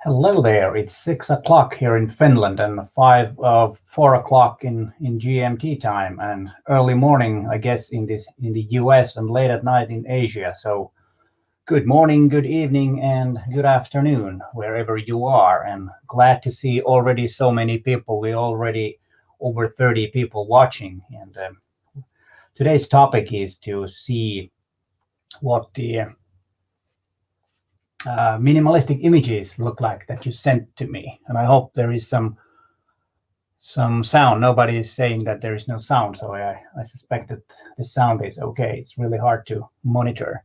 Hello there, it's 6 o'clock here in Finland and 4 o'clock in GMT time, and early morning, I guess, in the US, and late at night in Asia. So good morning, good evening, and good afternoon, wherever you are, and glad to see already so many people. We're already over 30 people watching, and today's topic is to see what the minimalistic images look like that you sent to me, and I hope there is some sound. Nobody is saying that there is no sound, so I suspect that the sound is okay. It's really hard to monitor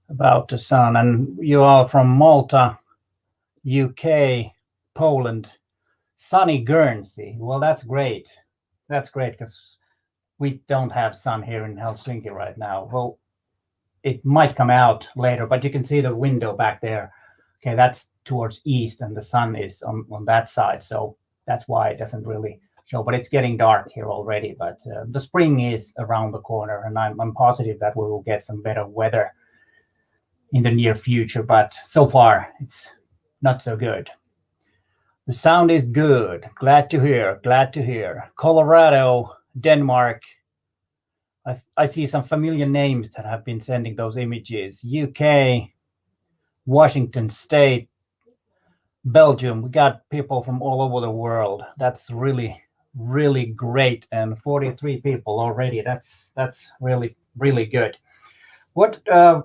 about the sound. And you are from Malta, UK, Poland, sunny Guernsey. Well, that's great. That's great, because we don't have sun here in Helsinki right now. Well, it might come out later, but you can see the window back there. Okay, that's towards east, and the sun is on that side, so that's why it doesn't really show. But it's getting dark here already. But the spring is around the corner, and I'm positive that we will get some better weather in the near future. But so far, it's not so good. The sound is good. Glad to hear. Glad to hear. Colorado, Denmark. I see some familiar names that have been sending those images. UK, Washington State, Belgium. We got people from all over the world. That's really, really great. And 43 people already. That's really, really good. What I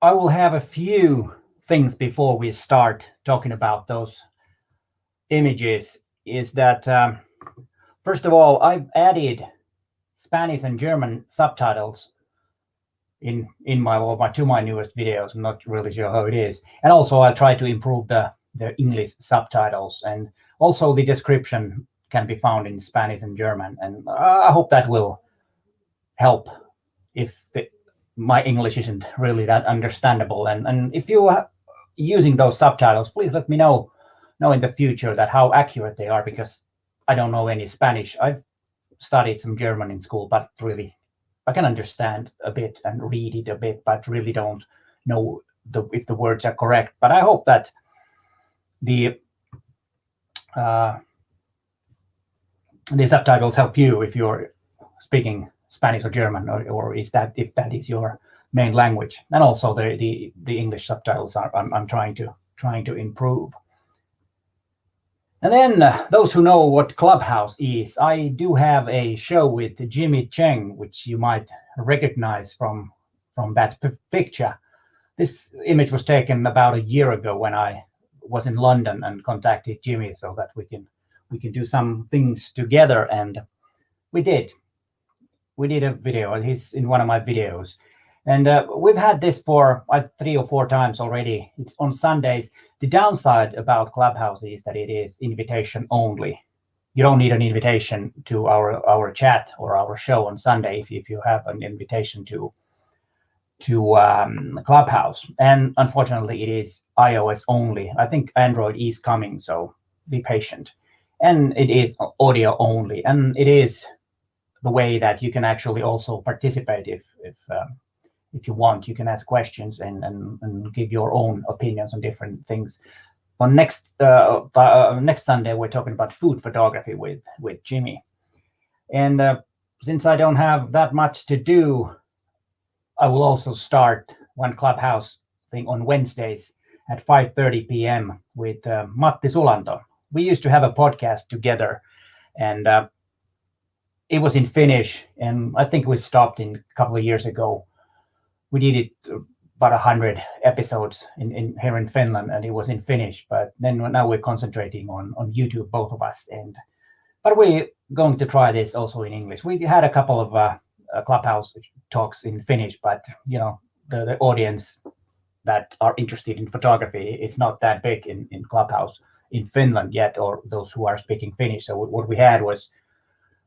will have a few things before we start talking about those images is that first of all, I've added Spanish and German subtitles to my newest videos. I'm not really sure how it is. And also I try to improve the English subtitles, and also the description can be found in Spanish and German. And I hope that will help if my English isn't really that understandable. And if you are using those subtitles, please let me know in the future that how accurate they are, because I don't know any Spanish. I've studied some German in school, but really I can understand a bit and read it a bit, but really don't know if the words are correct. But I hope that the subtitles help you if you're speaking Spanish or German, or if that is your main language. And also the English subtitles I'm trying to improve. And then those who know what Clubhouse is, I do have a show with Jimmy Cheng, which you might recognize from that picture. This image was taken about a year ago when I was in London and contacted Jimmy so that we can do some things together, and we did. We did a video, and he's in one of my videos. And we've had this for 3 or 4 times already. It's on Sundays. The downside about Clubhouse is that it is invitation only. You don't need an invitation to our chat or our show on Sunday if you have an invitation to Clubhouse. And unfortunately, it is iOS only. I think Android is coming, so be patient. And it is audio only. And it is the way that you can actually also participate if you want. You can ask questions and give your own opinions on different things. on next Sunday we're talking about food photography with Jimmy. And since I don't have that much to do, I will also start one clubhouse thing on Wednesdays at 5:30 p.m. with Matti Sulanto. We used to have a podcast together, and it was in Finnish, and I think we stopped in a couple of years ago. We did it about 100 episodes in here in Finland, and it was in Finnish. But then now we're concentrating on YouTube, both of us. But we're going to try this also in English. We had a couple of clubhouse talks in Finnish, but you know, the audience that are interested in photography is not that big in clubhouse in Finland yet, or those who are speaking Finnish. So what we had was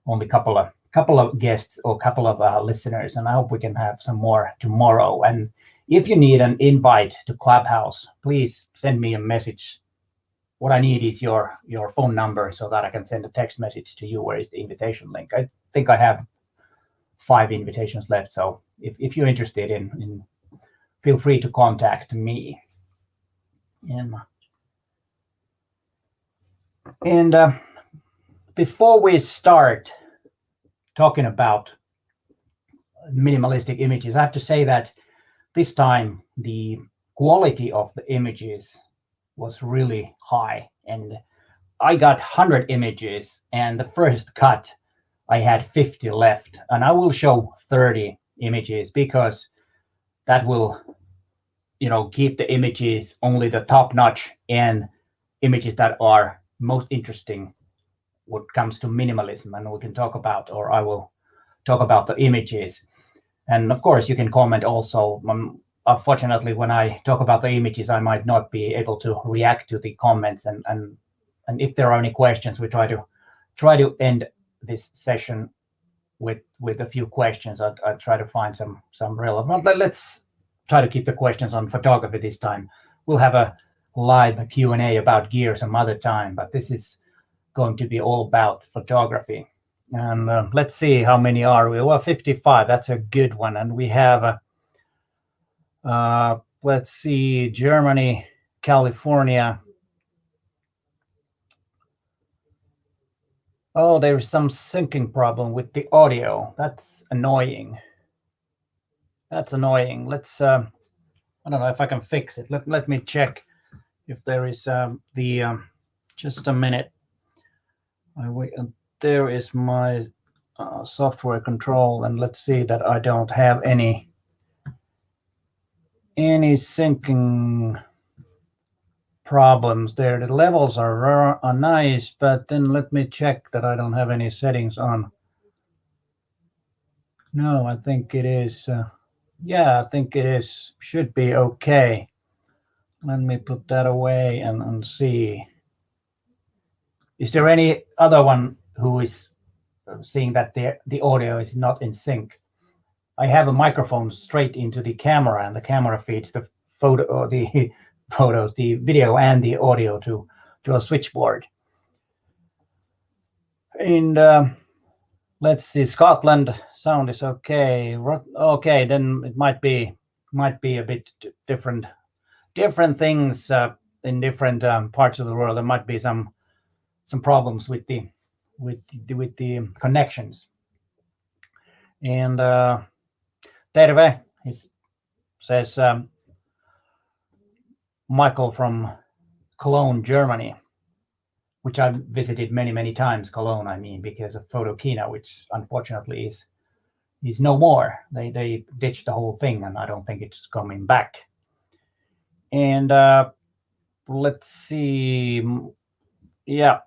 only couple of guests or couple of listeners, and I hope we can have some more tomorrow. And if you need an invite to Clubhouse, please send me a message. What I need is your phone number so that I can send a text message to you. Where is the invitation link? I think I have 5 invitations left. So if you're interested in feel free to contact me. And before we start talking about minimalistic images, I have to say that this time the quality of the images was really high, and I got 100 images, and the first cut I had 50 left, and I will show 30 images because that will, you know, keep the images only the top notch and images that are most interesting when it comes to minimalism, and we can talk about, or I will talk about the images. And of course you can comment also. Unfortunately, when I talk about the images, I might not be able to react to the comments, and if there are any questions, we try to end this session with a few questions. I try to find some relevant. Let's try to keep the questions on photography this time. We'll have a live Q&A about gear some other time, but this is going to be all about photography. And let's see how many are we. Well, 55. That's a good one. And we have let's see, Germany, California. Oh, there's some syncing problem with the audio. That's annoying. Let's I don't know if I can fix it. Let me check if there is just a minute. There is my software control, and let's see that I don't have any syncing problems there. The levels are nice, but then let me check that I don't have any settings on. No, I think it is. Yeah, I think it is. Should be okay. Let me put that away and see. Is there any other one who is seeing that the audio is not in sync? I have a microphone straight into the camera, and the camera feeds the photo, or the photos, the video and the audio to a switchboard. And let's see, Scotland sound is okay. Okay, then it might be a bit different things in different parts of the world. There might be some problems with the connections. And Terve says Michael from Cologne, Germany, which I've visited many times. Cologne, I mean, because of Photokina, which unfortunately is no more. They ditched the whole thing, and I don't think it's coming back. And let's see. Yeah,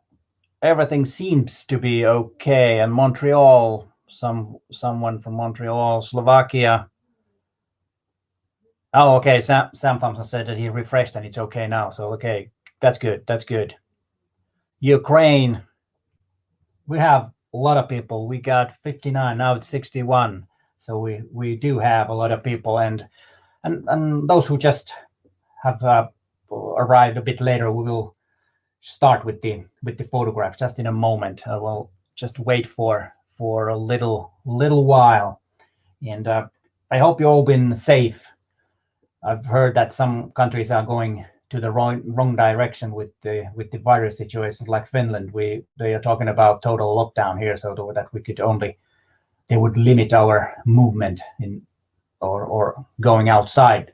everything seems to be okay. And Montreal, someone from Montreal, Slovakia. Oh, okay. Sam Thompson said that he refreshed and it's okay now. So okay, that's good. Ukraine, we have a lot of people. We got 59, now it's 61. So we do have a lot of people, and those who just have arrived a bit later, we will start with the photograph just in a moment. I will just wait for a little while, and I hope you've all been safe. I've heard that some countries are going to the wrong direction with the virus situations, like Finland. They are talking about total lockdown here, so that we could only, they would limit our movement in or going outside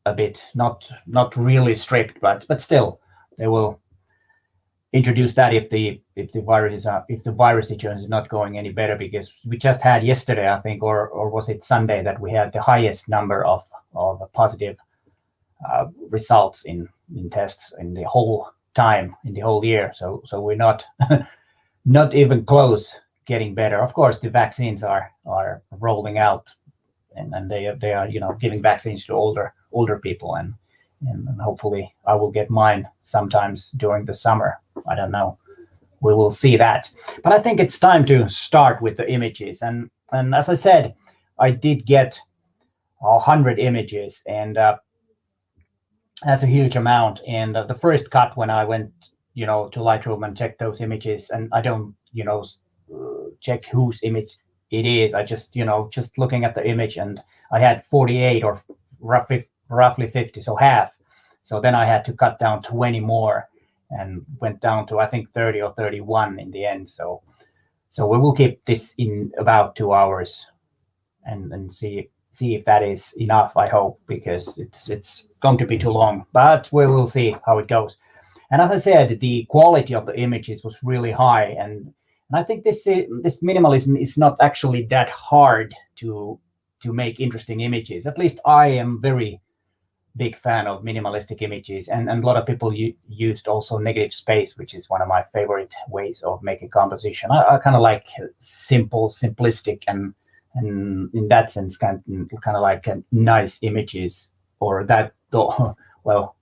a bit, not really strict, but still they will introduce that if the virus situation is not going any better, because we just had yesterday, I think, or was it Sunday, that we had the highest number of positive results in tests in the whole time, in the whole year. So we're not not even close getting better. Of course, the vaccines are rolling out, and they are giving vaccines to older people, and hopefully I will get mine sometimes during the summer. I don't know. We will see that. But I think it's time to start with the images. And as I said, I did get 100 images, and that's a huge amount. And the first cut, when I went to Lightroom and checked those images, and I don't check whose image it is. I just looking at the image, and I had 48 or roughly 50, so half. So then I had to cut down 20 more, and went down to, I think, 30 or 31 in the end. So we will keep this in about 2 hours, and see if that is enough. I hope, because it's going to be too long, but we will see how it goes. And as I said, the quality of the images was really high, and I think this minimalism is not actually that hard to make interesting images. At least I am very big fan of minimalistic images, and a lot of people used also negative space, which is one of my favorite ways of making composition. I kind of like simplistic, and in that sense kind of like nice images, or that, well,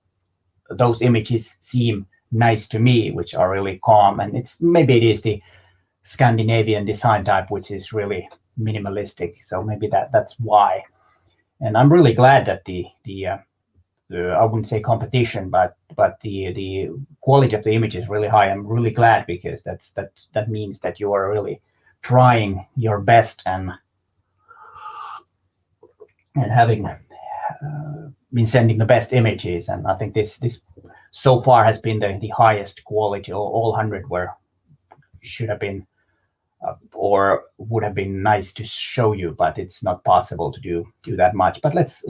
those images seem nice to me, which are really calm. And maybe it is the Scandinavian design type which is really minimalistic, so maybe that's why. And I'm really glad that the I wouldn't say competition, but the quality of the image is really high. I'm really glad, because that means that you are really trying your best and having been sending the best images. And I think this so far has been the highest quality. All 100 should have been or would have been nice to show you, but it's not possible to do that much. But let's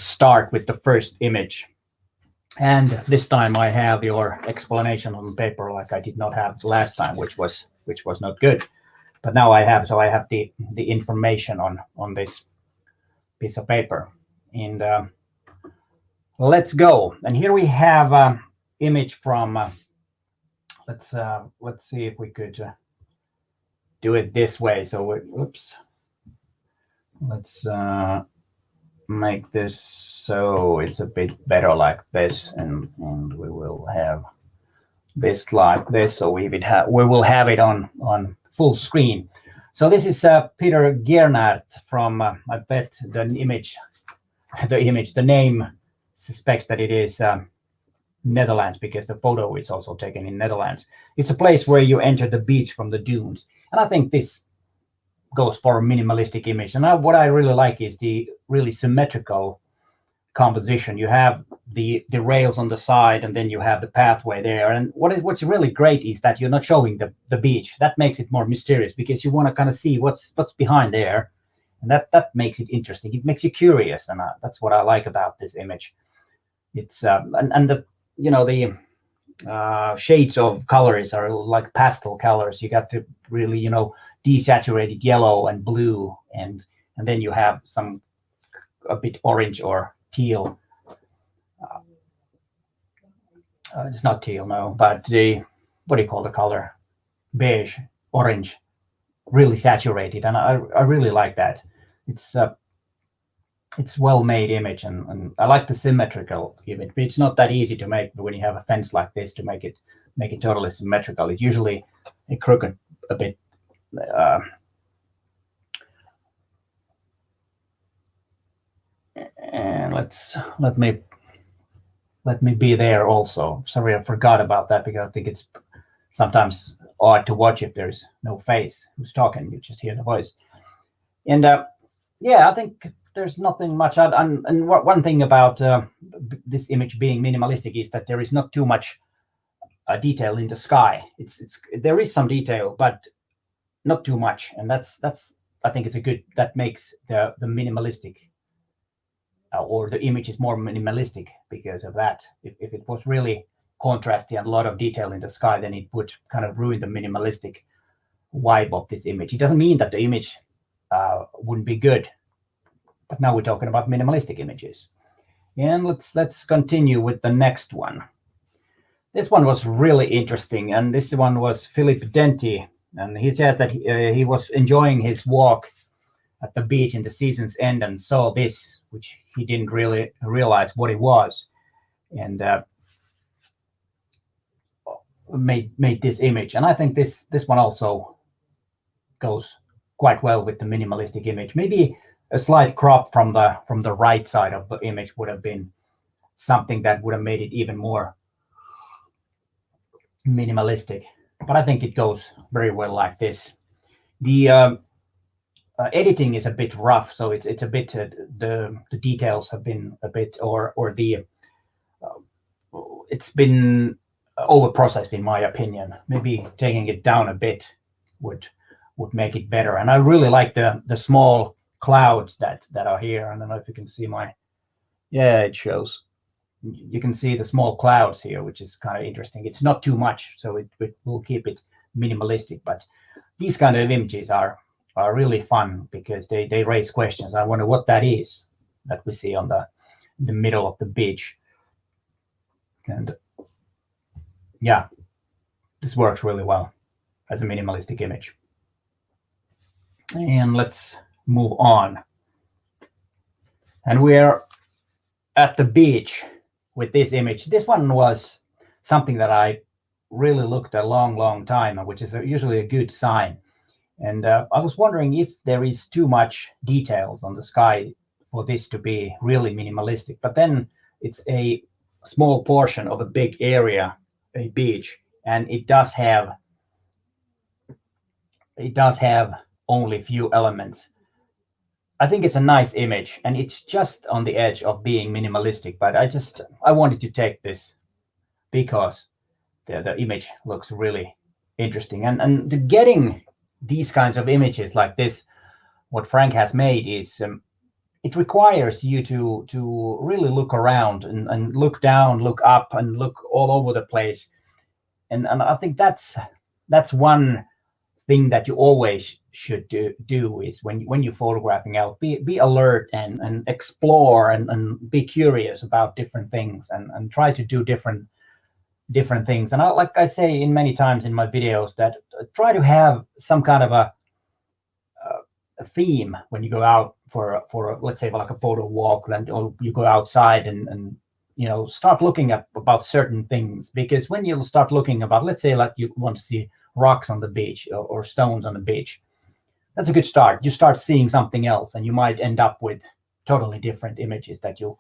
start with the first image. And this time I have your explanation on paper, like I did not have last time, which was not good. But now I have, so I have the information on this piece of paper. And let's go. And here we have an image from let's see if we could do it this way. So oops, let's make this so it's a bit better like this, and we will have this like this, so we will have it on full screen. So this is Peter Gernert from I bet the name suspects that it is Netherlands, because the photo is also taken in Netherlands. It's a place where you enter the beach from the dunes, and I think this goes for a minimalistic image. And what I really like is the really symmetrical composition. You have the rails on the side, and then you have the pathway there. And what's really great is that you're not showing the beach. That makes it more mysterious, because you want to kind of see what's behind there, and that makes it interesting. It makes you curious, and that's what I like about this image. It's and the shades of colors are like pastel colors. You got to really desaturated yellow and blue, and then you have a bit orange or teal. It's not teal, no, but what do you call the color? Beige, orange, really saturated, and I really like that. It's well-made image, and I like the symmetrical image. But it's not that easy to make when you have a fence like this, to make it totally symmetrical. It usually crooked a bit. And let me be there also. Sorry, I forgot about that, because I think it's sometimes odd to watch if there's no face who's talking. You just hear the voice. And yeah, I think there's nothing much. And one thing about this image being minimalistic is that there is not too much detail in the sky. There is some detail, but not too much, and that's I think it's a good, that makes the minimalistic or the image is more minimalistic because of that. If it was really contrasty and a lot of detail in the sky, then it would kind of ruin the minimalistic vibe of this image. It doesn't mean that the image wouldn't be good, but now we're talking about minimalistic images. And let's continue with the next one. This one was really interesting, and this one was Philip Denti, and he says that he was enjoying his walk at the beach in the season's end and saw this, which he didn't really realize what it was, and made this image. And I think this one also goes quite well with the minimalistic image. Maybe a slight crop from the right side of the image would have been something that would have made it even more minimalistic, but I think it goes very well like this. The editing is a bit rough, so it's a bit the details have been a bit, or the it's been over processed in my opinion. Maybe taking it down a bit would make it better. And I really like the small clouds that are here. I don't know if you can see it shows. You can see the small clouds here, which is kind of interesting. It's not too much, so it will keep it minimalistic. But these kind of images are really fun because they raise questions. I wonder what that is that we see on the middle of the beach. And yeah, this works really well as a minimalistic image. And let's move on. And we're at the beach with this image. This one was something that I really looked a long time, which is usually a good sign. And I was wondering if there is too much details on the sky for this to be really minimalistic. But then it's a small portion of a big area, a beach, and it does have only few elements. I think it's a nice image, and it's just on the edge of being minimalistic, but I wanted to take this because the image looks really interesting. And getting these kinds of images like this, what Frank has made is it requires you to really look around and look down, look up, and look all over the place. And I think that's one thing that you always should do is when you're photographing out, be alert and explore and be curious about different things and try to do different things. And like I say in many times in my videos, that try to have some kind of a theme when you go out for let's say like a photo walk, or you go outside and start looking at about certain things. Because when you start looking about, let's say like you want to see rocks on the beach or stones on the beach, that's a good start. You start seeing something else, and you might end up with totally different images that you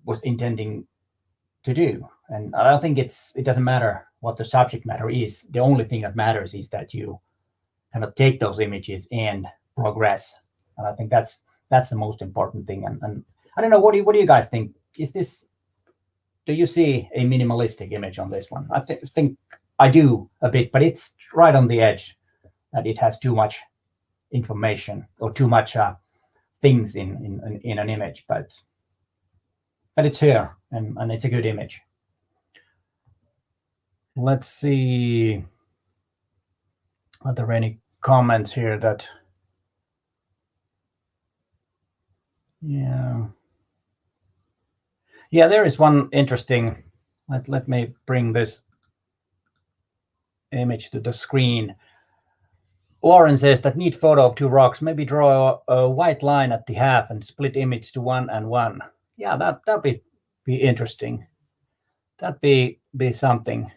was intending to do. And I don't think it doesn't matter what the subject matter is. The only thing that matters is that you kind of take those images and progress. And I think that's the most important thing. And I don't know, what do you guys think? Do you see a minimalistic image on this one? I think I do a bit, but it's right on the edge that it has too much information or too much things in an image, but it's here, and it's a good image. Let's see, are there any comments here that yeah, there is one interesting. Let me bring this image to the screen. Lauren says that neat photo of two rocks. Maybe draw a white line at the half and split image to 1 and 1. Yeah, that'd be interesting. That'd be something.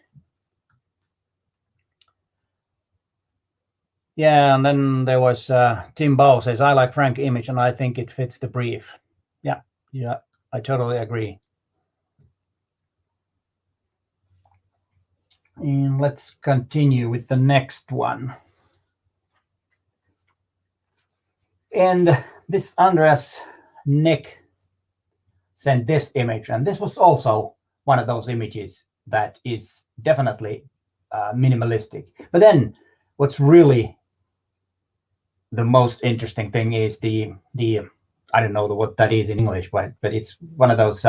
Yeah, and then there was Tim Bow says, I like Frank image and I think it fits the brief. Yeah, I totally agree. And let's continue with the next one. And this Andreas Nick sent this image, and this was also one of those images that is definitely minimalistic. But then what's really the most interesting thing is the I don't know what that is in English, but it's one of those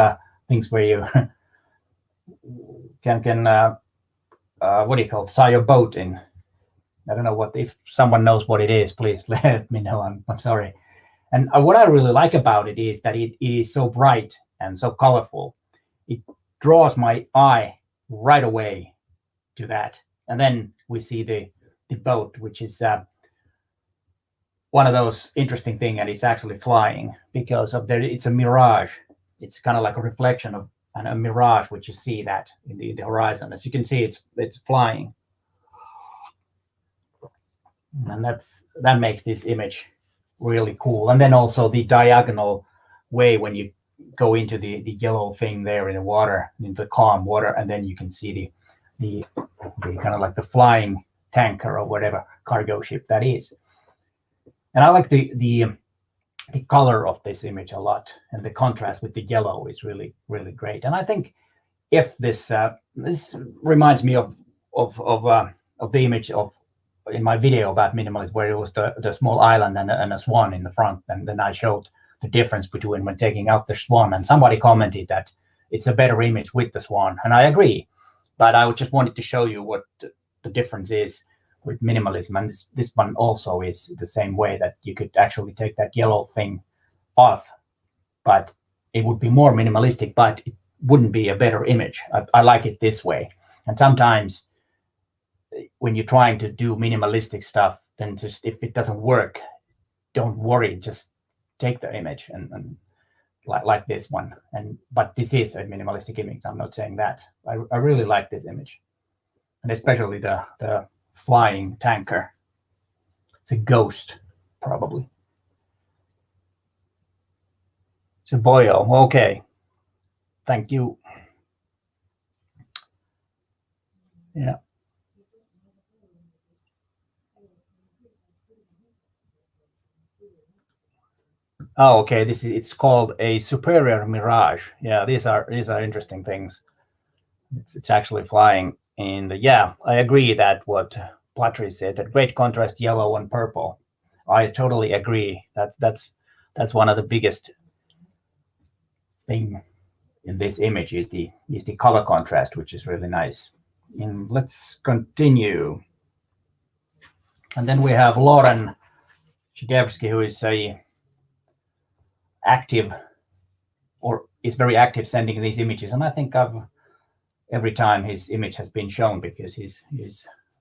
things where you can what do you call it, saw your boat in. I don't know what, if someone knows what it is, please let me know. I'm sorry. And what I really like about it is that it is so bright and so colorful. It draws my eye right away to that. And then we see the boat, which is one of those interesting things, and it's actually flying because of it's a mirage. It's kind of like a reflection of a mirage, which you see that in the horizon. As you can see, it's flying. And that makes this image really cool. And then also the diagonal way when you go into the yellow thing there in the water, into the calm water, and then you can see the kind of like the flying tanker or whatever cargo ship that is. And I like the color of this image a lot, and the contrast with the yellow is really, really great. And I think if this reminds me of the image of in my video about minimalism, where it was the small island and a swan in the front, and then I showed the difference between when taking out the swan, and somebody commented that it's a better image with the swan, and I agree. But I just wanted to show you what the difference is with minimalism, and this one also is the same way, that you could actually take that yellow thing off, but it would be more minimalistic, but it wouldn't be a better image. I like it this way. And sometimes when you're trying to do minimalistic stuff, then just, if it doesn't work, don't worry, just take the image and like this one. But this is a minimalistic image, I'm not saying that. I really like this image, and especially the flying tanker. It's a ghost, probably. It's a boyo. Okay, thank you. Yeah. Oh, okay. It's called a superior mirage. Yeah, these are interesting things. It's actually flying. And yeah, I agree that what Platry said, that great contrast, yellow and purple. I totally agree. That's one of the biggest thing in this image is the color contrast, which is really nice. And let's continue. And then we have Lauren Chidevsky, who is is very active sending these images, and I think every time his image has been shown, because he's a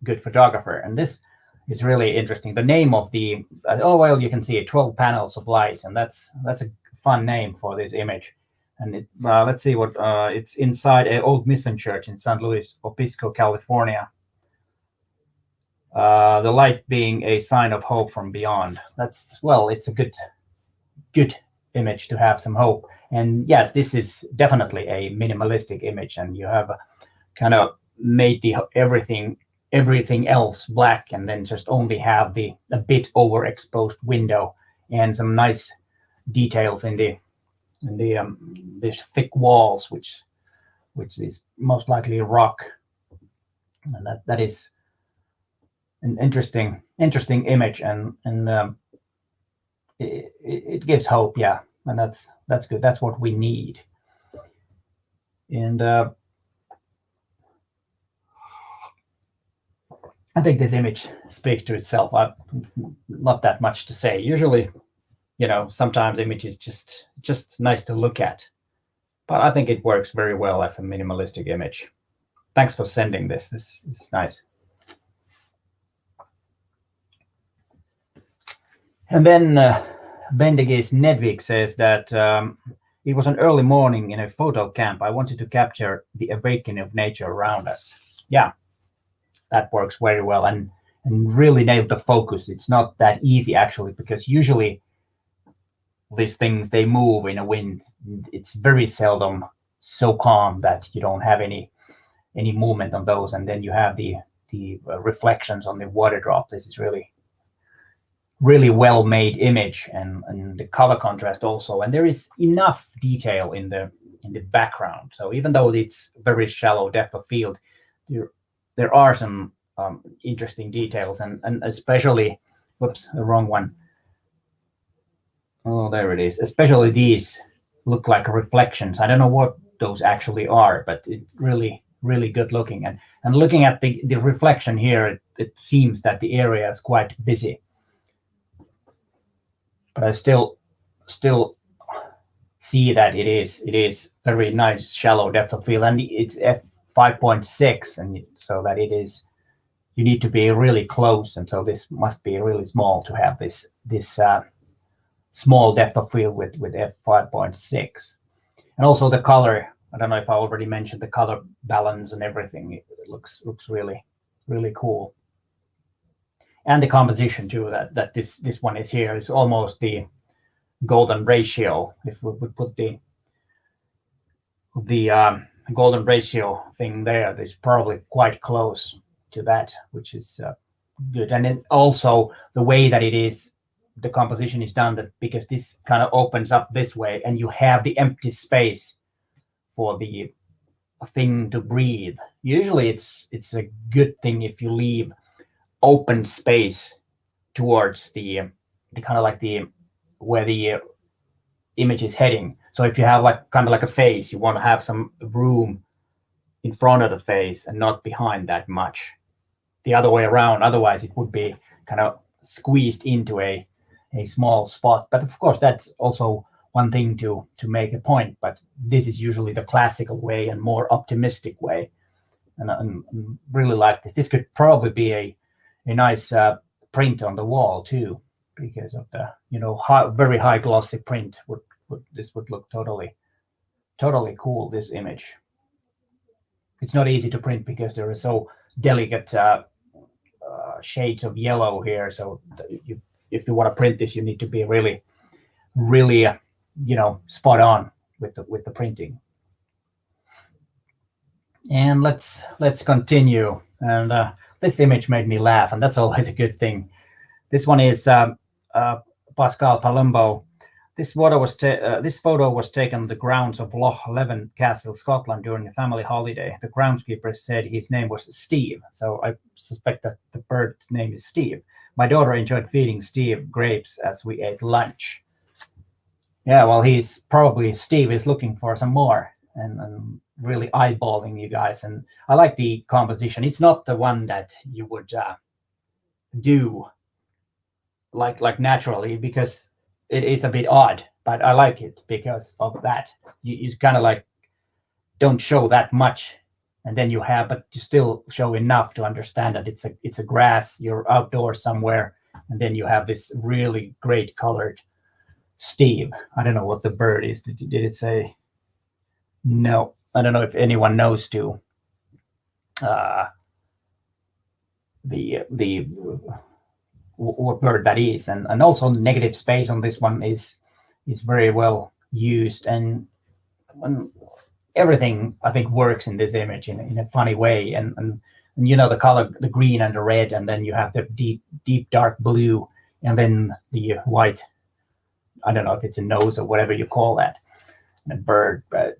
good photographer. And this is really interesting. The name of the well, you can see it, 12 panels of light, and that's a fun name for this image. And let's see what it's inside an old mission church in San Luis Obispo, California. The light being a sign of hope from beyond. It's a good image to have some hope. And yes, this is definitely a minimalistic image, and you have kind of made everything else black, and then just only have a bit overexposed window and some nice details in these thick walls, which is most likely rock. And that is an interesting image, and it gives hope. Yeah, and that's good. That's what we need. And I think this image speaks to itself. Not that much to say. Usually, sometimes images just nice to look at, but I think it works very well as a minimalistic image. Thanks for sending this. This is nice. And then Bendigis Nedvik says that it was an early morning in a photo camp. I wanted to capture the awakening of nature around us. Yeah, that works very well, and really nailed the focus. It's not that easy, actually, because usually these things, they move in a wind. It's very seldom so calm that you don't have any movement on those, and then you have the reflections on the water drop. This is really really well made image, and the color contrast also, and there is enough detail in the background. So even though it's very shallow depth of field, there are some interesting details, and especially, whoops, the wrong one. Oh, there it is. Especially these look like reflections. I don't know what those actually are, but it really good looking. And looking at the reflection here, it seems that the area is quite busy. But I still see that it is very nice shallow depth of field, and it's f5.6, and so that it is, you need to be really close, and so this must be really small to have this small depth of field with f5.6. And also the color, I don't know if I already mentioned the color balance and everything. It looks really cool. And the composition too, that this one is here is almost the golden ratio. If we would put the golden ratio thing there, it's probably quite close to that, which is good. And then also the way that it is, the composition is done, that because this kind of opens up this way, and you have the empty space for the thing to breathe. Usually it's a good thing if you leave open space towards the kind of like the where the image is heading. So if you have like kind of like a face, you want to have some room in front of the face and not behind that much. The other way around, otherwise it would be kind of squeezed into a small spot. But of course, that's also one thing to make a point. But this is usually the classical way and more optimistic way. And I really like this. This could probably be a nice print on the wall too, because of the very high glossy print. This would look totally cool, this image. It's not easy to print because there are so delicate shades of yellow here. So if you want to print this, you need to be really spot on with the printing. And let's continue. And this image made me laugh, and that's always a good thing. This one is Pascal Palumbo. This photo was taken on the grounds of Loch Leven Castle, Scotland, during a family holiday. The groundskeeper said his name was Steve, so I suspect that the bird's name is Steve. My daughter enjoyed feeding Steve grapes as we ate lunch. Yeah, well, Steve is looking for some more, and really eyeballing you guys. And I like the composition. It's not the one that you would do like naturally, because it is a bit odd, but I like it because of that. You kind of like don't show that much, and then but you still show enough to understand that it's a grass, you're outdoors somewhere, and then you have this really great colored Steve. I don't know what the bird is. Did it say? No, I don't know if anyone knows too. The what bird that is, and also negative space on this one is very well used, and everything I think works in this image in a funny way, and the color, the green and the red, and then you have the deep dark blue, and then the white. I don't know if it's a nose or whatever you call that, and a bird, but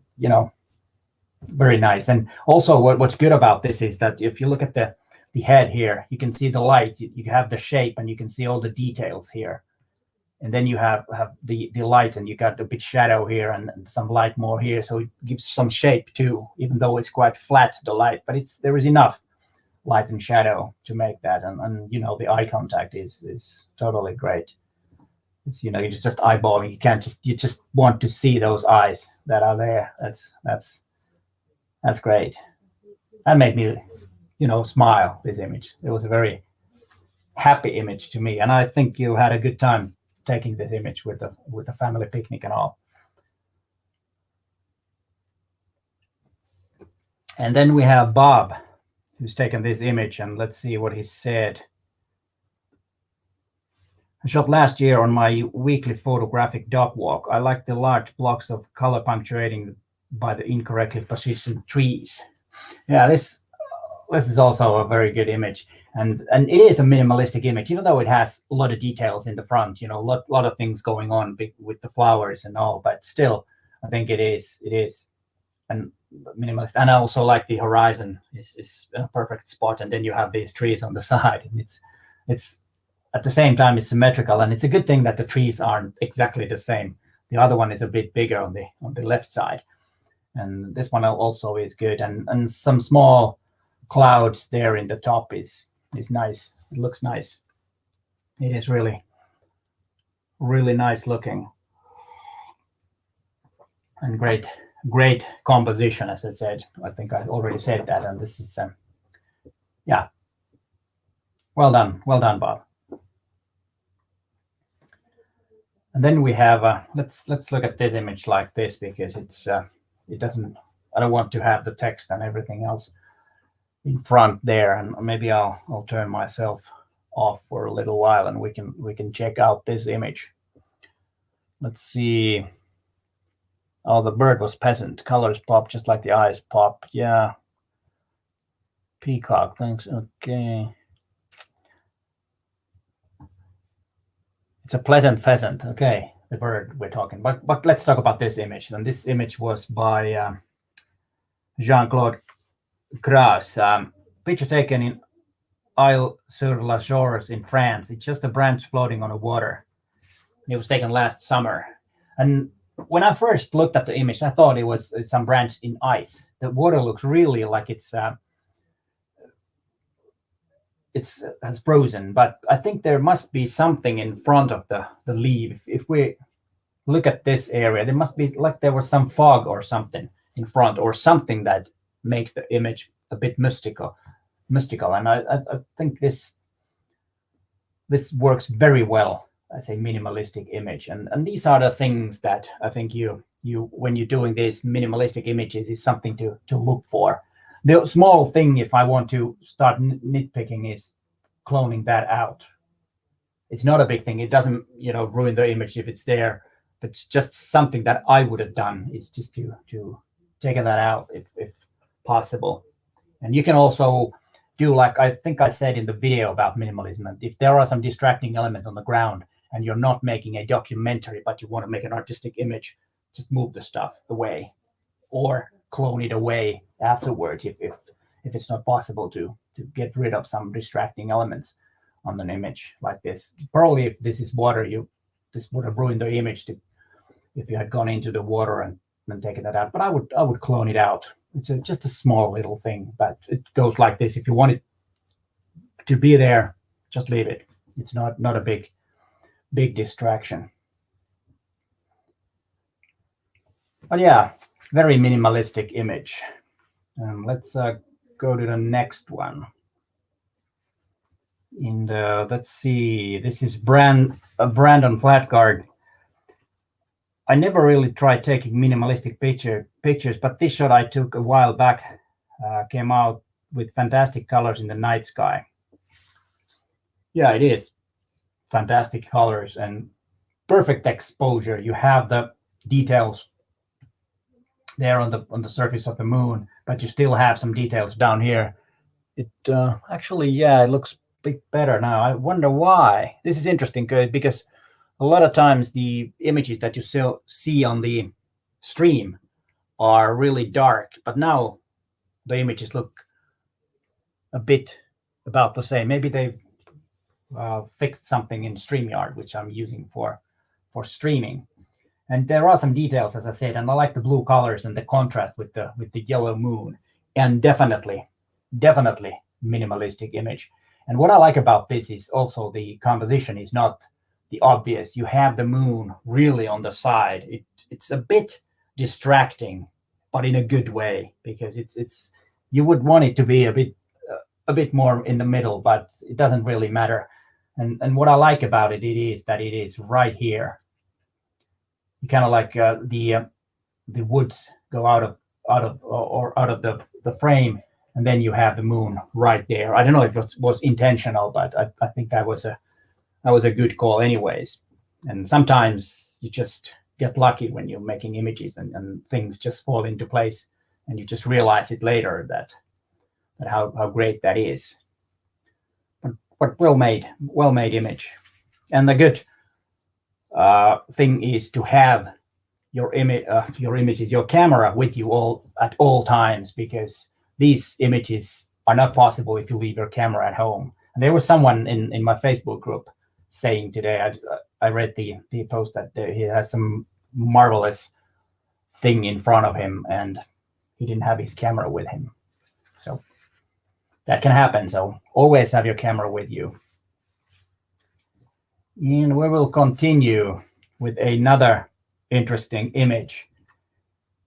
very nice. And also what's good about this is that if you look at the head here, you can see the light, you have the shape, and you can see all the details here. And then you have the light, and you got a bit shadow here and some light more here. So it gives some shape too, even though it's quite flat, the light, but there is enough light and shadow to make that. And the eye contact is totally great. It's, you're just eyeballing. You just want to see those eyes that are there. That's great. That made me smile, this image. It was a very happy image to me, and I think you had a good time taking this image with the family picnic and all. And then we have Bob, who's taken this image, and let's see what he said. I shot last year on my weekly photographic dog walk. I like the large blocks of color punctuating by the incorrectly positioned trees. Yeah, this is also a very good image. and it is a minimalistic image, even though it has a lot of details in the front, you know, a lot of things going on with the flowers and all, but still I think it is and minimalist. And I also like the horizon is a perfect spot, and then you have these trees on the side, and it's at the same time it's symmetrical, and it's a good thing that the trees aren't exactly the same. The other one is a bit bigger on the left side, and this one also is good, and some small clouds there in the top is nice. It looks nice. It is really nice looking, and great composition, as I said. I think I already said that, and this is yeah, well done, Bob. And then we have let's look at this image like this, because it's it doesn't, I don't want to have the text and everything else in front there, and maybe I'll turn myself off for a little while, and we can check out this image. Let's see. Oh, the bird was peasant. Colors pop just like the eyes pop. Yeah. Peacock, thanks. Okay. It's a pleasant pheasant. Okay, the bird we're talking. But let's talk about this image. And this image was by Jean-Claude Cras. Picture taken in Isle-sur-la-Jorse in France. It's just a branch floating on the water. It was taken last summer. And when I first looked at the image, I thought it was some branch in ice. The water looks really like it's has frozen, but I think there must be something in front of the leaf. If we look at this area, there must be like there was some fog or something in front, or something that makes the image a bit mystical. And I think this works very well as a minimalistic image, and these are the things that I think you when you're doing these minimalistic images is something to look for. The small thing, if I want to start nitpicking, is cloning that out. It's not a big thing. It doesn't, you know, ruin the image if it's there. But it's just something that I would have done, is just to take that out if possible. And you can also do, like I think I said in the video about minimalism, and if there are some distracting elements on the ground and you're not making a documentary, but you want to make an artistic image, just move the stuff away, or clone it away afterwards if it's not possible to get rid of some distracting elements on an image like this. Probably if this is water, this would have ruined the image if you had gone into the water and taken that out. But I would clone it out. It's just a small little thing, but it goes like this. If you want it to be there, just leave it. It's not a big distraction. But yeah, very minimalistic image. Let's go to the next one. Let's see, this is Brandon Flatguard. I never really tried taking minimalistic pictures, but this shot I took a while back came out with fantastic colors in the night sky. Yeah, it is fantastic colors and perfect exposure. You have the details there on the surface of the moon, but you still have some details down here. It actually, yeah, it looks a bit better now. I wonder why. This is interesting, because a lot of times the images that you see on the stream are really dark, but now the images look a bit about the same. Maybe they fixed something in StreamYard, which I'm using for streaming. And there are some details, as I said, and I like the blue colors and the contrast with the yellow moon. And definitely minimalistic image. And what I like about this is also the composition is not the obvious. You have the moon really on the side. It's a bit distracting, but in a good way, because it's you would want it to be a bit more in the middle, but it doesn't really matter. And what I like about it is that it is right here. You kind of like the woods go out of the frame, and then you have the moon right there. I don't know if it was intentional, but I think that was a good call anyways. And sometimes you just get lucky when you're making images and things just fall into place, and you just realize it later that how great that is. well made image. And the good thing is to have your images, your camera with you at all times, because these images are not possible if you leave your camera at home. And there was someone in my Facebook group saying today, I read the post that he has some marvelous thing in front of him and he didn't have his camera with him. So that can happen. So always have your camera with you. And we will continue with another interesting image.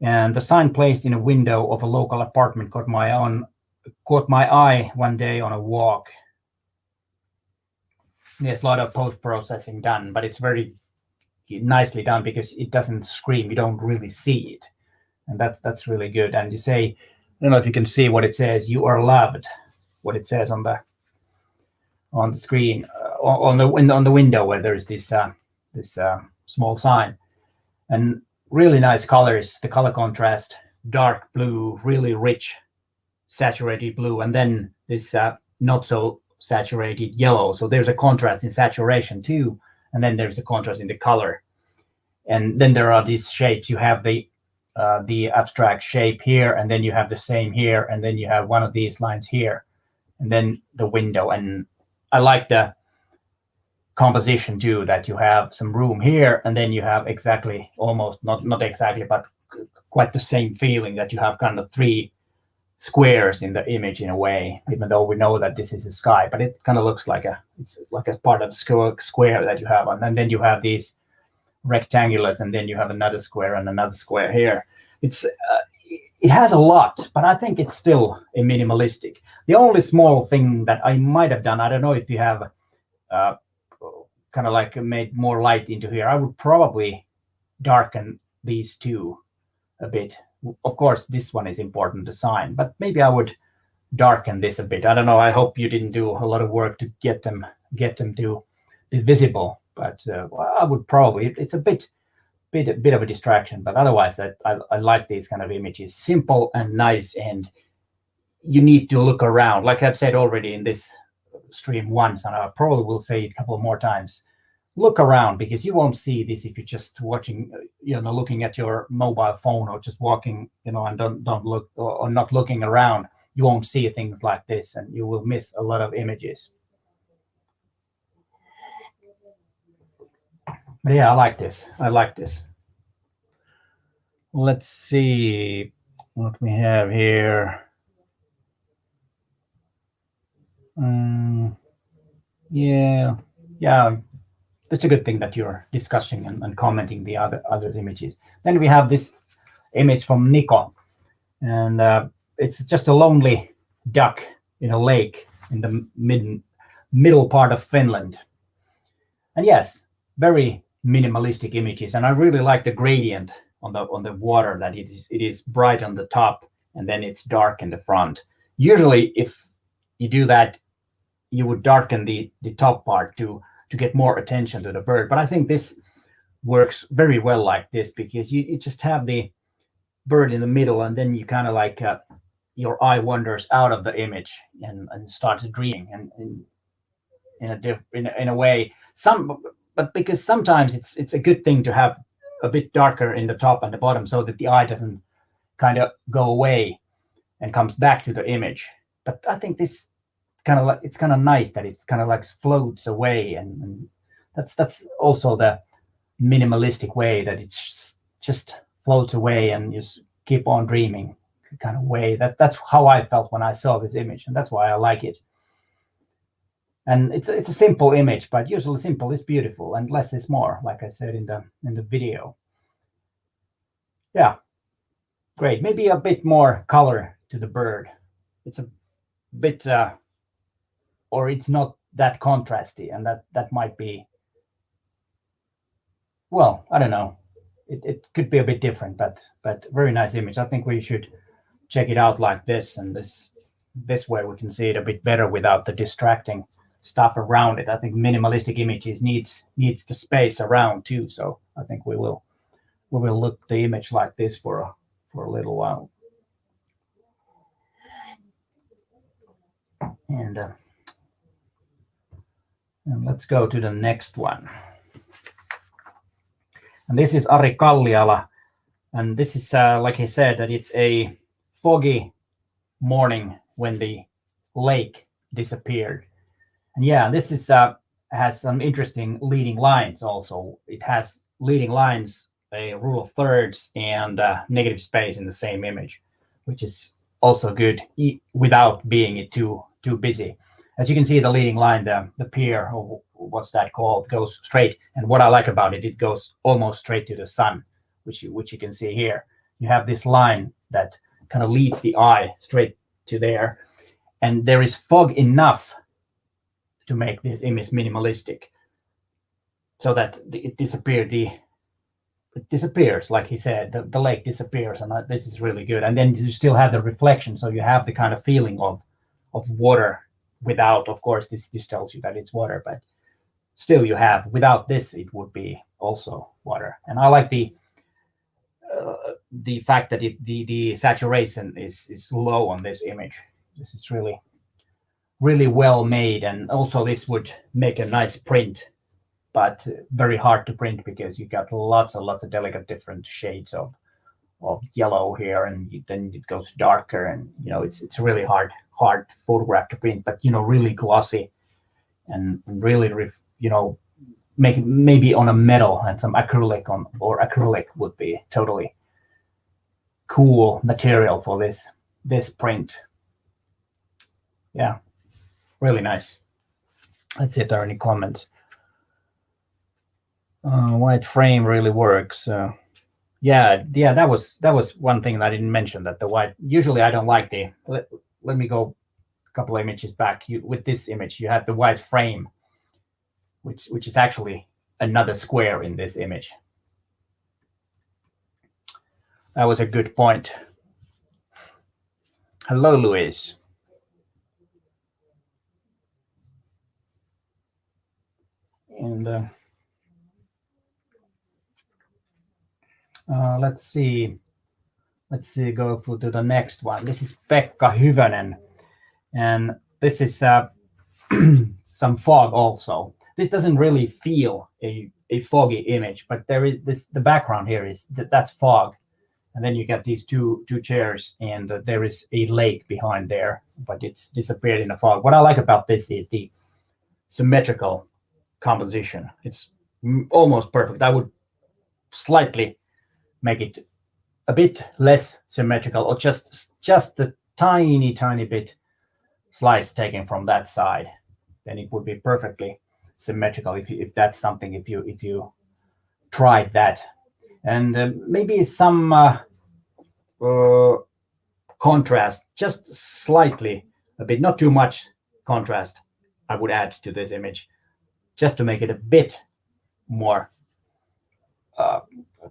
And the sign placed in a window of a local apartment caught my eye one day on a walk. There's a lot of post-processing done, but it's very nicely done because it doesn't scream. You don't really see it. And that's really good. And you say, I don't know if you can see what it says, "You are loved," what it says on the screen, on the window where there's this small sign. And really nice colors, the color contrast, dark blue, really rich saturated blue, and then this not so saturated yellow. So there's a contrast in saturation too, and then there's a contrast in the color. And then there are these shapes. You have the abstract shape here, and then you have the same here, and then you have one of these lines here, and then the window. And I like the composition too, that you have some room here, and then you have exactly, almost not exactly, but quite the same feeling, that you have kind of three squares in the image in a way, even though we know that this is a sky, but it kind of looks like it's like a part of the square that you have. And then you have these rectangulars, and then you have another square and another square here. It has a lot, but I think it's still a minimalistic. The only small thing that I might have done, I don't know if you have kind of like made more light into here, I would probably darken these two a bit. Of course, this one is important to sign, but maybe I would darken this a bit. I don't know. I hope you didn't do a lot of work to get them to be visible, but I would probably. It's a bit of a distraction, but otherwise, I like these kind of images, simple and nice, and you need to look around. Like I've said already in this stream once, and I probably will say it a couple more times. Look around, because you won't see this if you're just watching, looking at your mobile phone, or just walking, and don't look, or not looking around. You won't see things like this, and you will miss a lot of images. But yeah, I like this. Let's see what we have here. Yeah. That's a good thing that you're discussing and commenting the other images. Then we have this image from Nico, and it's just a lonely duck in a lake in the middle part of Finland. And yes, very minimalistic images, and I really like the gradient on the water, that it is bright on the top and then it's dark in the front. Usually, if you do that, you would darken the top part to get more attention to the bird. But I think this works very well like this, because you just have the bird in the middle, and then you kind of like your eye wanders out of the image and starts dreaming, and in a way. But because sometimes it's a good thing to have a bit darker in the top and the bottom, so that the eye doesn't kind of go away and comes back to the image. But I think this it's kind of nice that it's kind of like floats away, and that's also the minimalistic way, that it's just floats away and you just keep on dreaming kind of way. That's how I felt when I saw this image, and that's why I like it. And it's a simple image, but usually simple is beautiful, and less is more, like I said in the video. Yeah, great. Maybe a bit more color to the bird. It's a bit or it's not that contrasty, and that might be, well, I don't know. It could be a bit different, but very nice image. I think we should check it out like this, and this way we can see it a bit better without the distracting stuff around it. I think minimalistic images needs the space around too. So I think we will look the image like this for a little while. And And let's go to the next one. And this is Ari Kalliala. And this is, like I said, that it's a foggy morning when the lake disappeared. And yeah, this is has some interesting leading lines also. It has leading lines, a rule of thirds, and negative space in the same image, which is also good without being too busy. As you can see, the leading line, the pier, or what's that called, goes straight. And what I like about it, it goes almost straight to the sun, which you can see here. You have this line that kind of leads the eye straight to there. And there is fog enough to make this image minimalistic, so that it disappears, like he said, the lake disappears, and this is really good. And then you still have the reflection, so you have the kind of feeling of water without, of course, this tells you that it's water, but still you have, without this, it would be also water. And I like the fact that the saturation is low on this image. This is really well made, and also this would make a nice print, but very hard to print because you got lots and lots of delicate different shades of yellow here, and then it goes darker, and it's really hard photograph to print, but really glossy and really make it maybe on a metal and some acrylic acrylic would be totally cool material for this print. Yeah, really nice. Let's see if there are any comments. White frame really works. Yeah, that was one thing that I didn't mention, that the white, usually I don't like the, let me go a couple of images back. With this image, you had the white frame, which is actually another square in this image. That was a good point. Hello, Luis. And let's see, go to the next one. This is Pekka Hyvönen, and this is some fog also. This doesn't really feel a foggy image, but there is the background here is that's fog, and then you get these two chairs, and there is a lake behind there, but it's disappeared in the fog. What I like about this is the symmetrical composition. It's almost perfect. I would slightly make it a bit less symmetrical, or just a tiny bit slice taken from that side, then it would be perfectly symmetrical. If that's something, if you tried that, and maybe some contrast, just slightly, a bit, not too much contrast, I would add to this image, just to make it a bit more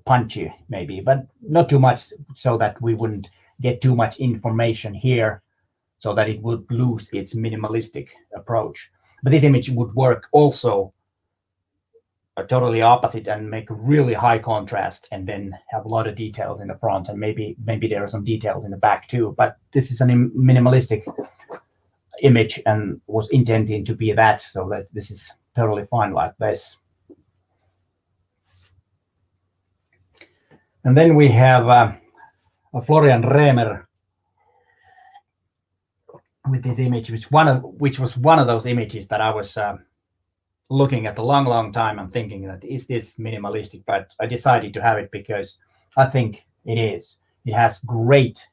punchy, maybe, but not too much, so that we wouldn't get too much information here, so that it would lose its minimalistic approach. But this image would work also totally opposite and make really high contrast, and then have a lot of details in the front, and maybe there are some details in the back too. But this is a minimalistic image and was intended to be that, so that this is totally fine like this. And then we have a Florian Remer with this image, which was one of those images that I was looking at a long time and thinking that, is this minimalistic? But I decided to have it because I think it is. It has great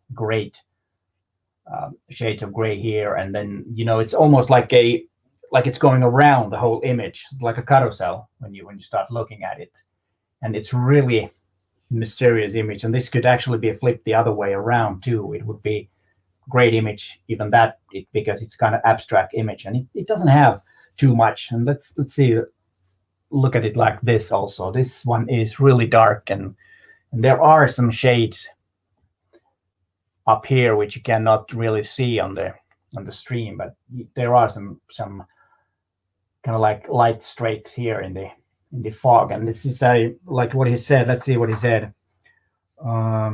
shades of gray here, and then it's almost like it's going around the whole image, like a carousel when you start looking at it, and it's really mysterious image. And this could actually be flipped the other way around too. It would be great image, even that, because it's kind of abstract image, and it doesn't have too much. And let's see, look at it like this also. This one is really dark, and there are some shades up here which you cannot really see on the stream, but there are some kind of like light streaks here in the fog. And this is like what he said. Let's see what he said. I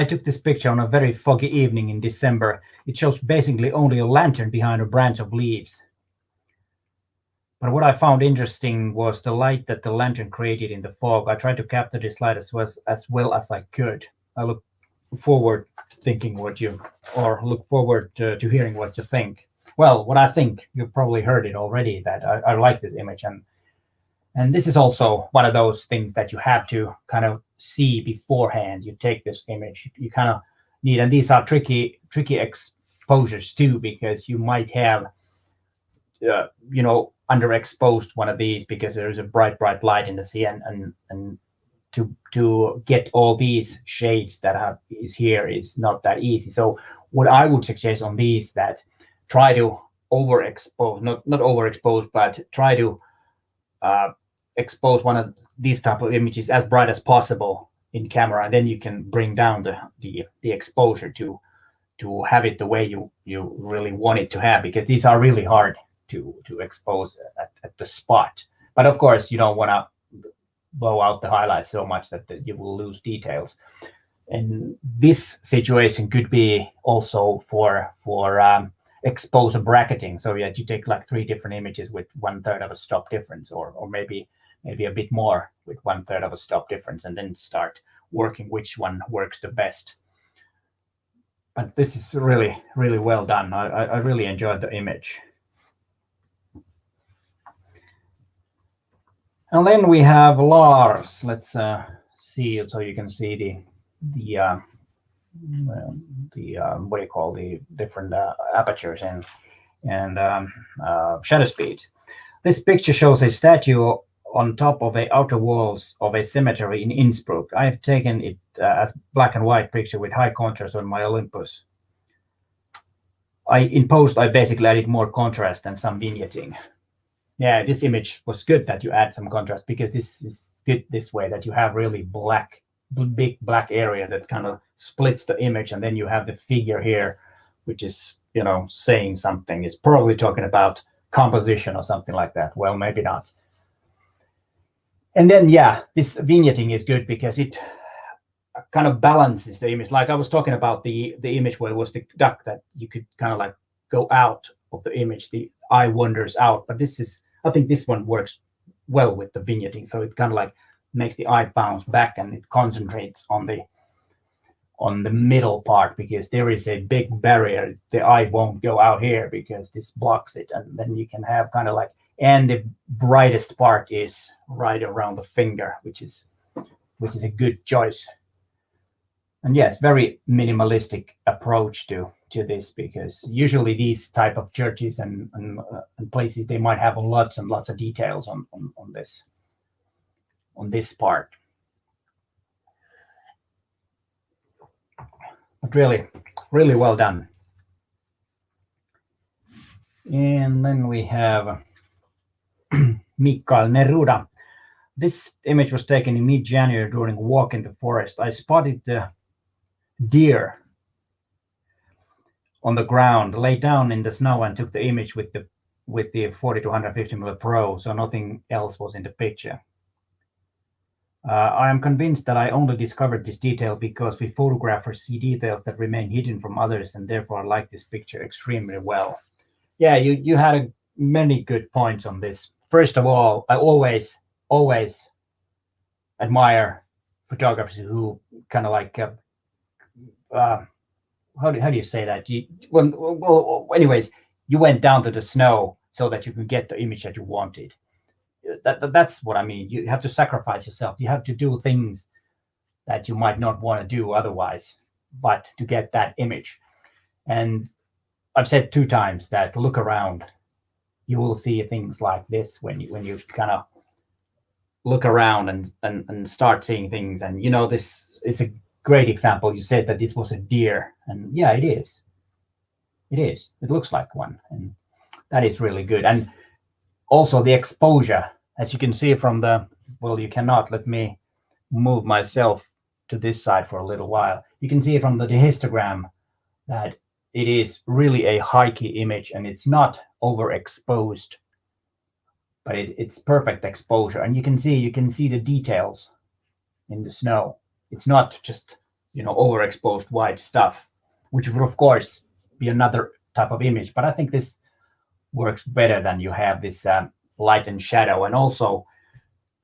took this picture on a very foggy evening in December. It shows basically only a lantern behind a branch of leaves. But what I found interesting was the light that the lantern created in the fog. I tried to capture this light as well as I could. I look forward to thinking look forward to hearing what you think. Well, what I think, you've probably heard it already, that I like this image. And this is also one of those things that you have to kind of see beforehand. You take this image, you kind of need, and these are tricky exposures too, because you might have, underexposed one of these because there is a bright light in the sea, and to get all these shades that is here is not that easy. So what I would suggest on these, that try to overexpose, not overexpose, but try to expose one of these type of images as bright as possible in camera, and then you can bring down the exposure to have it the way you really want it to have, because these are really hard to expose at the spot. But of course, you don't want to blow out the highlights so much that you will lose details. And this situation could be also for exposure bracketing. So yeah, you take like 3 different images with 1/3 of a stop difference, or maybe a bit more with 1/3 of a stop difference, and then start working which one works the best. But this is really, really well done. I really enjoyed the image. And then we have Lars. Let's see, so you can see the what do you call, the different apertures and shutter speeds. This picture shows a statue on top of the outer walls of a cemetery in Innsbruck. I have taken it as black and white picture with high contrast on my Olympus. In post, I basically added more contrast and some vignetting. Yeah, this image was good that you add some contrast, because this is good this way, that you have really big black area that kind of splits the image, and then you have the figure here, which is, saying something. It's probably talking about composition or something like that. Well, maybe not. And then, yeah, this vignetting is good because it kind of balances the image. Like I was talking about the image where it was the duck, that you could kind of like go out of the image, the eye wanders out. But I think this one works well with the vignetting. So it kind of like makes the eye bounce back, and it concentrates on the middle part, because there is a big barrier. The eye won't go out here because this blocks it. And then you can have kind of like, and the brightest part is right around the finger, which is a good choice. And yes, very minimalistic approach to this, because usually these type of churches and places, they might have lots and lots of details on this part. But really, really well done. And then we have Mikael Neruda. This image was taken in mid-January during a walk in the forest. I spotted the deer on the ground, lay down in the snow, and took the image with the 40-150mm Pro, so nothing else was in the picture. I am convinced that I only discovered this detail because we photographers see details that remain hidden from others, and therefore I like this picture extremely well. Yeah, you had many good points on this. First of all, I always admire photographers who kind of like how do you say that? Anyways, you went down to the snow so that you could get the image that you wanted. That's what I mean. You have to sacrifice yourself. You have to do things that you might not want to do otherwise, but to get that image. And I've said 2 times that look around. You will see things like this when you kind of look around and start seeing things. And this is a great example. You said that this was a deer, and yeah, it is. It looks like one, and that is really good. And also the exposure, as you can see from you cannot, let me move myself to this side for a little while. You can see from the histogram that it is really a high-key image, and it's not overexposed, but it's perfect exposure. And you can see the details in the snow. It's not just overexposed white stuff, which would of course be another type of image. But I think this works better than you have this light and shadow. And also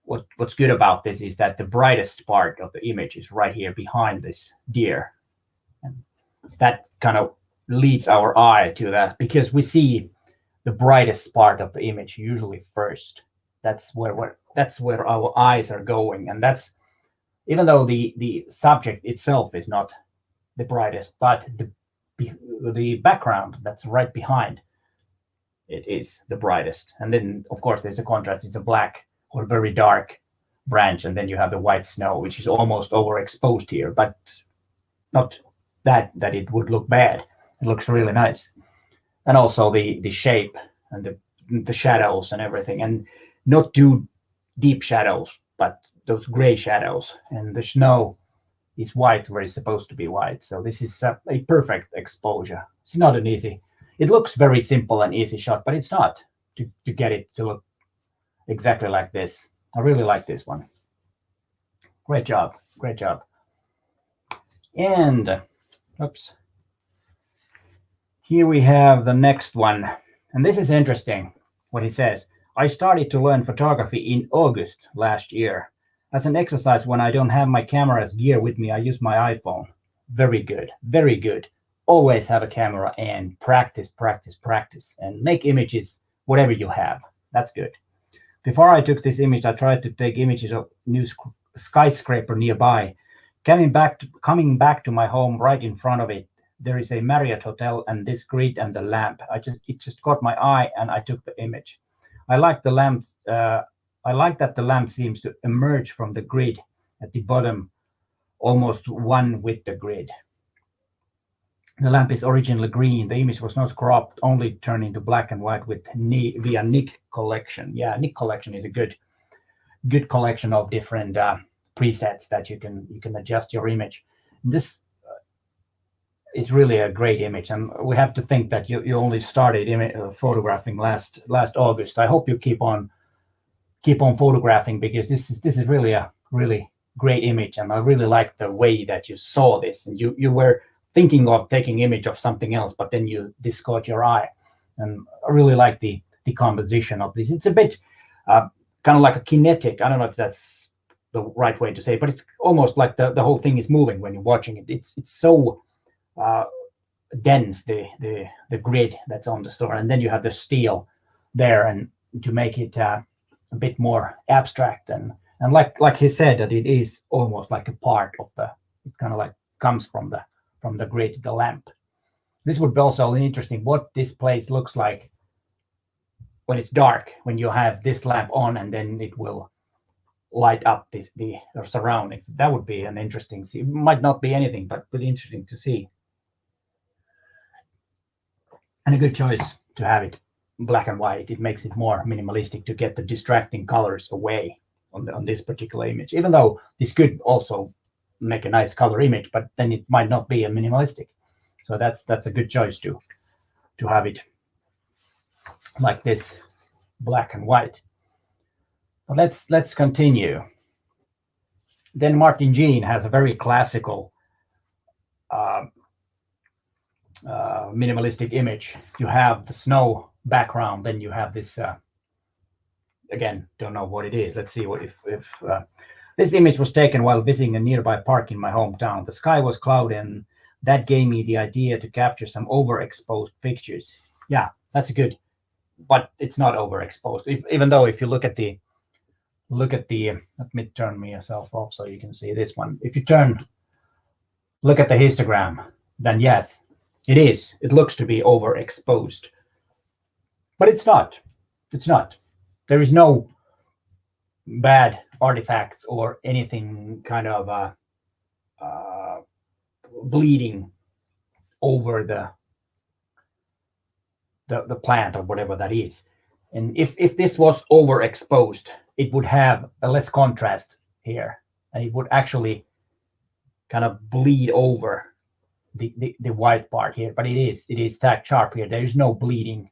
what's good about this is that the brightest part of the image is right here behind this deer. And that kind of leads our eye to that, because we see the brightest part of the image usually first. That's where our eyes are going. And that's, even though the subject itself is not the brightest, but the background that's right behind it is the brightest. And then of course there's a contrast. It's a black or very dark branch, and then you have the white snow, which is almost overexposed here, but not that it would look bad. It looks really nice. And also the shape and the shadows and everything, and not too deep shadows, but those gray shadows. And the snow is white where it's supposed to be white. So this is a perfect exposure. It's not an easy. It looks very simple and easy shot, but it's not to get it to look exactly like this. I really like this one. Great job. Great job. And oops. Here we have the next one. And this is interesting what he says. I started to learn photography in August last year. As an exercise, when I don't have my camera's gear with me, I use my iPhone. Very good. Very good. Always have a camera and practice, practice, practice, and make images, whatever you have. That's good. Before I took this image, I tried to take images of new skyscraper nearby. Coming back to my home, right in front of it, there is a Marriott hotel and this grid and the lamp. It just caught my eye and I took the image. I like the lamps. I like that the lamp seems to emerge from the grid at the bottom, almost one with the grid. The lamp is originally green. The image was not cropped, only turned into black and white via Nik Collection. Yeah, Nik Collection is a good collection of different presets that you can adjust your image. This is really a great image, and we have to think that you only started photographing last August. I hope you keep on photographing, because this is really a really great image, and I really like the way that you saw this, and you were thinking of taking image of something else, but then this caught your eye. And I really like the composition of this. It's a bit kind of like a kinetic. I don't know if that's the right way to say it, but it's almost like the whole thing is moving when you're watching it. It's so dense, the grid that's on the store, and then you have the steel there, and to make it a bit more abstract, and like he said, that it is almost like a part of it kind of like comes from the grid, the lamp. This would be also interesting what this place looks like when it's dark, when you have this lamp on, and then it will light up the surroundings. That would be an interesting see. It might not be anything, but really interesting to see. And a good choice to have it black and white. It makes it more minimalistic to get the distracting colors away on this particular image, even though this could also make a nice color image, but then it might not be a minimalistic. So that's a good choice to have it like this, black and white. But let's continue. Then Martin Jean has a very classical minimalistic image. You have the snow background, then you have this again, don't know what it is. Let's see what if this image was taken while visiting a nearby park in my hometown. The sky was cloudy, and that gave me the idea to capture some overexposed pictures. Yeah, that's good, but it's not overexposed. Even though if you look at the let me turn myself off so you can see this one. If you look at the histogram, then yes, it is. It looks to be overexposed, but it's not. It's not. There is no bad artifacts or anything kind of bleeding over the plant or whatever that is. And if this was overexposed, it would have a less contrast here, and it would actually kind of bleed over the white part here. But it is tacked sharp here. There is no bleeding.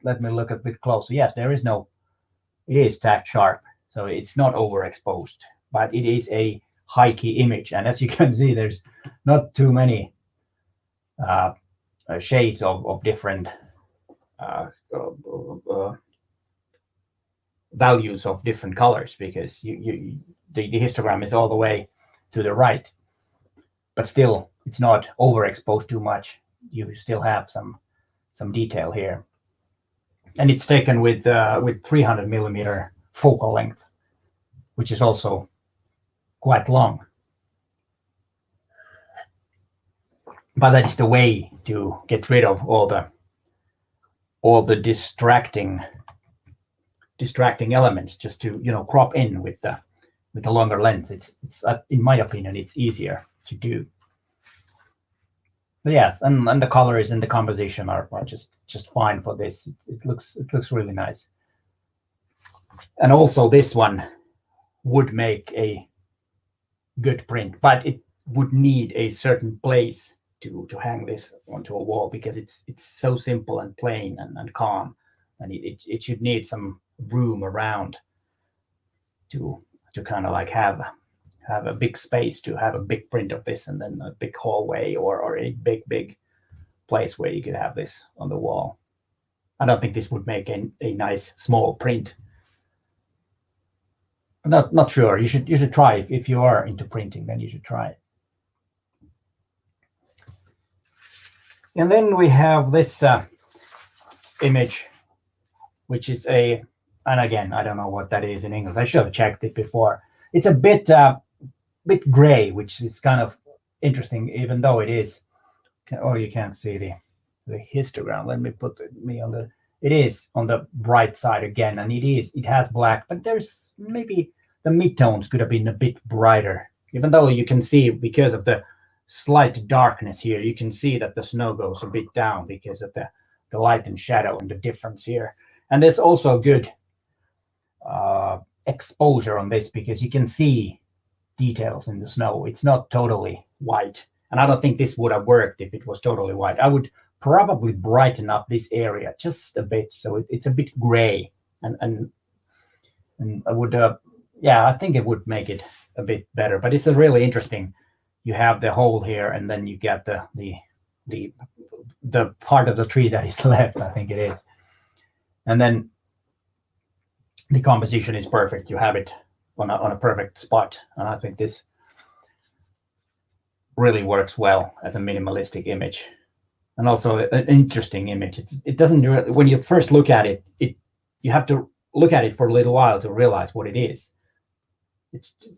Let me look a bit closer. Yes, there is no. It is tacked sharp, so it's not overexposed, but it is a high key image. And as you can see, there's not too many shades of different values of different colors, because the histogram is all the way to the right, but still it's not overexposed too much. You still have some detail here, and it's taken with 300 millimeter focal length, which is also quite long. But that is the way to get rid of all the distracting elements, just to crop in with the longer lens. It's in my opinion, it's easier to do. But yes, and the colors and the composition are just fine for this. It looks really nice. And also this one would make a good print, but it would need a certain place to hang this onto a wall, because it's so simple and plain and calm, and it should need some room around to kind of like have a big space to have a big print of this, and then a big hallway or a big place where you could have this on the wall. I don't think this would make a nice small print. Not sure. You should try if you are into printing, then you should try it. And then we have this image, which is and again, I don't know what that is in English. I should have checked it before. It's a bit gray, which is kind of interesting, even though it is. Oh, you can't see the histogram. Let me put me on the. It is on the bright side again, and it has black, but there's maybe the midtones could have been a bit brighter, even though you can see, because of the slight darkness here, you can see that the snow goes a bit down because of the light and shadow and the difference here. And there's also a good exposure on this, because you can see details in the snow. It's not totally white, and I don't think this would have worked if it was totally white. I would probably brighten up this area just a bit, so it's a bit gray, and I would I think it would make it a bit better. But it's a really interesting. You have the hole here, and then you get the part of the tree that is left, I think it is. And then the composition is perfect. You have it on a perfect spot, and I think this really works well as a minimalistic image, and also an interesting image. It doesn't when you first look at it, you have to look at it for a little while to realize what it is.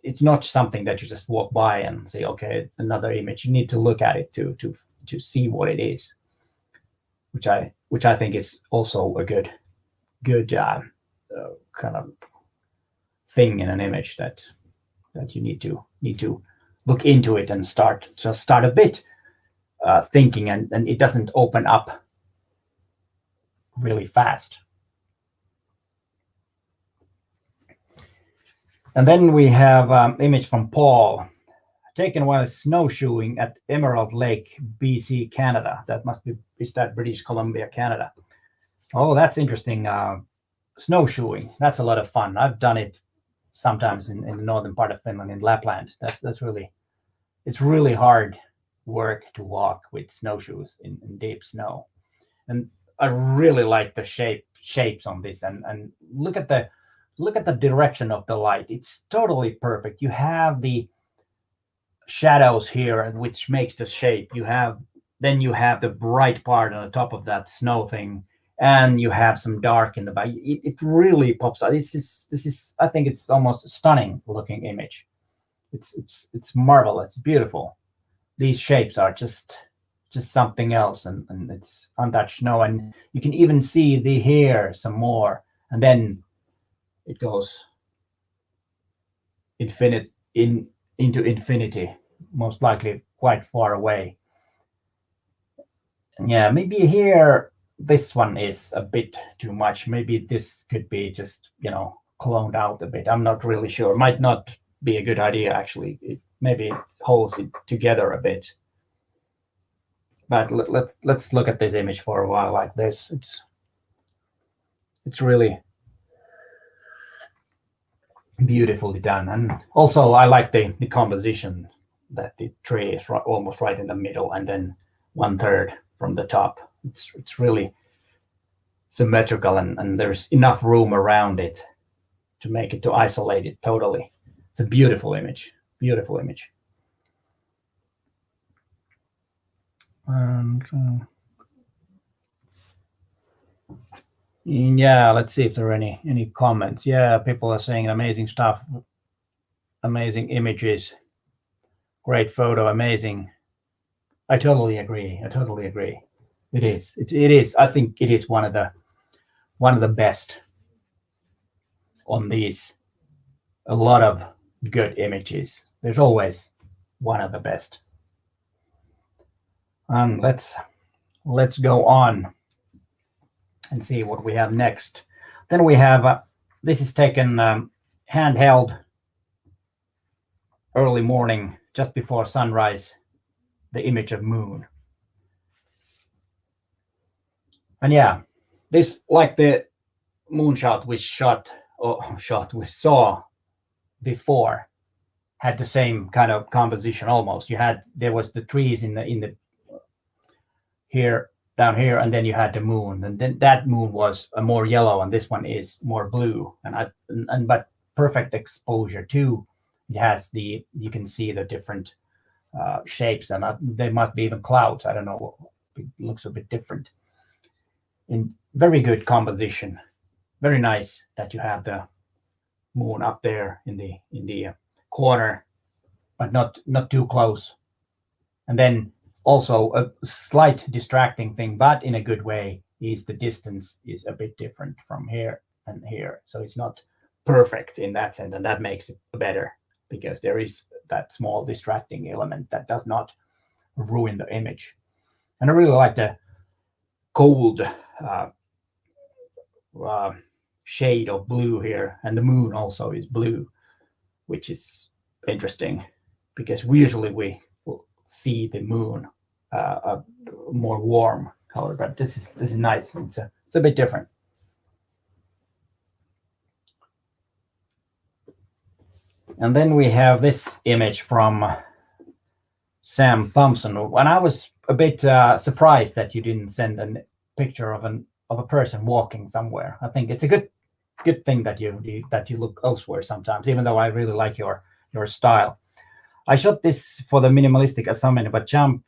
It's not something that you just walk by and say, okay, another image. You need to look at it to see what it is, which I think is also a good kind of thing in an image, that you need to look into it and start a bit thinking, and it doesn't open up really fast. And then we have image from Paul, taken while snowshoeing at Emerald Lake, BC, Canada. Is that British Columbia, Canada? Oh, that's interesting. Snowshoeing, that's a lot of fun. I've done it sometimes in the northern part of Finland, in Lapland. It's really hard work to walk with snowshoes in deep snow. And I really like the shapes on this, and look at the direction of the light. It's totally perfect. You have the shadows here, which makes the shape. Then you have the bright part on the top of that snow thing, and you have some dark in the back. It really pops out. This is I think it's almost a stunning looking image. It's marvelous. It's beautiful. These shapes are just something else, and it's untouched snow, and you can even see the hair some more, and then it goes into infinity, most likely quite far away. And yeah, maybe here this one is a bit too much. Maybe this could be just cloned out a bit. I'm not really sure. Might not be a good idea, actually. Maybe it holds it together a bit. But let's look at this image for a while like this. It's really beautifully done. And also I like the composition, that the tree is almost right in the middle, and then 1/3 from the top. It's really symmetrical, and there's enough room around it make it to isolate it totally. It's a beautiful image, beautiful image. And yeah, let's see if there are any comments. Yeah, people are saying amazing stuff, amazing images, great photo, amazing. I totally agree. I totally agree. It is. It is. I think it is one of the best on these. A lot of good images. There's always one of the best. And let's go on and see what we have next. Then we have this is taken handheld, early morning, just before sunrise, the image of moon. And yeah, this, like the moonshot we saw before, had the same kind of composition almost. There was the trees in the here, down here, and then you had the moon, and then that moon was a more yellow, and this one is more blue, but perfect exposure too. It has you can see the different shapes, and they might be even clouds. I don't know. It looks a bit different. In very good composition, very nice that you have the moon up there in the corner, but not too close. And then also a slight distracting thing, but in a good way, is the distance is a bit different from here and here. So it's not perfect in that sense, and that makes it better because there is that small distracting element that does not ruin the image. And I really like the cold shade of blue here, and the moon also is blue, which is interesting because usually we will see the moon a more warm color, but this is nice. It's a bit different. And then we have this image from Sam Thompson. And I was a bit surprised that you didn't send a picture of a person walking somewhere. I think it's a good thing that you look elsewhere sometimes, even though I really like your style. I shot this for the Minimalistic assignment, but jumped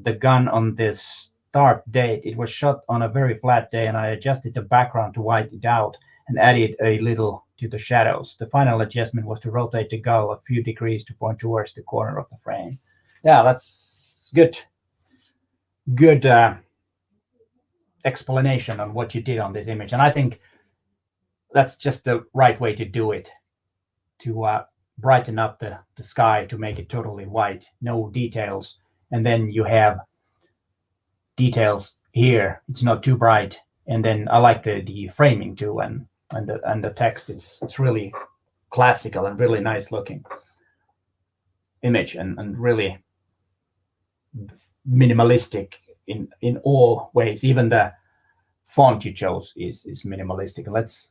the gun on this start date. It was shot on a very flat day, and I adjusted the background to white it out and added a little to the shadows. The final adjustment was to rotate the gull a few degrees to point towards the corner of the frame. Yeah, that's good explanation on what you did on this image. And I think that's just the right way to do it, to brighten up the sky, to make it totally white, no details. And then you have details here. It's not too bright. And then I like the framing too, and the text. It's really classical and really nice looking image, and really minimalistic in all ways. Even the font you chose is minimalistic. Let's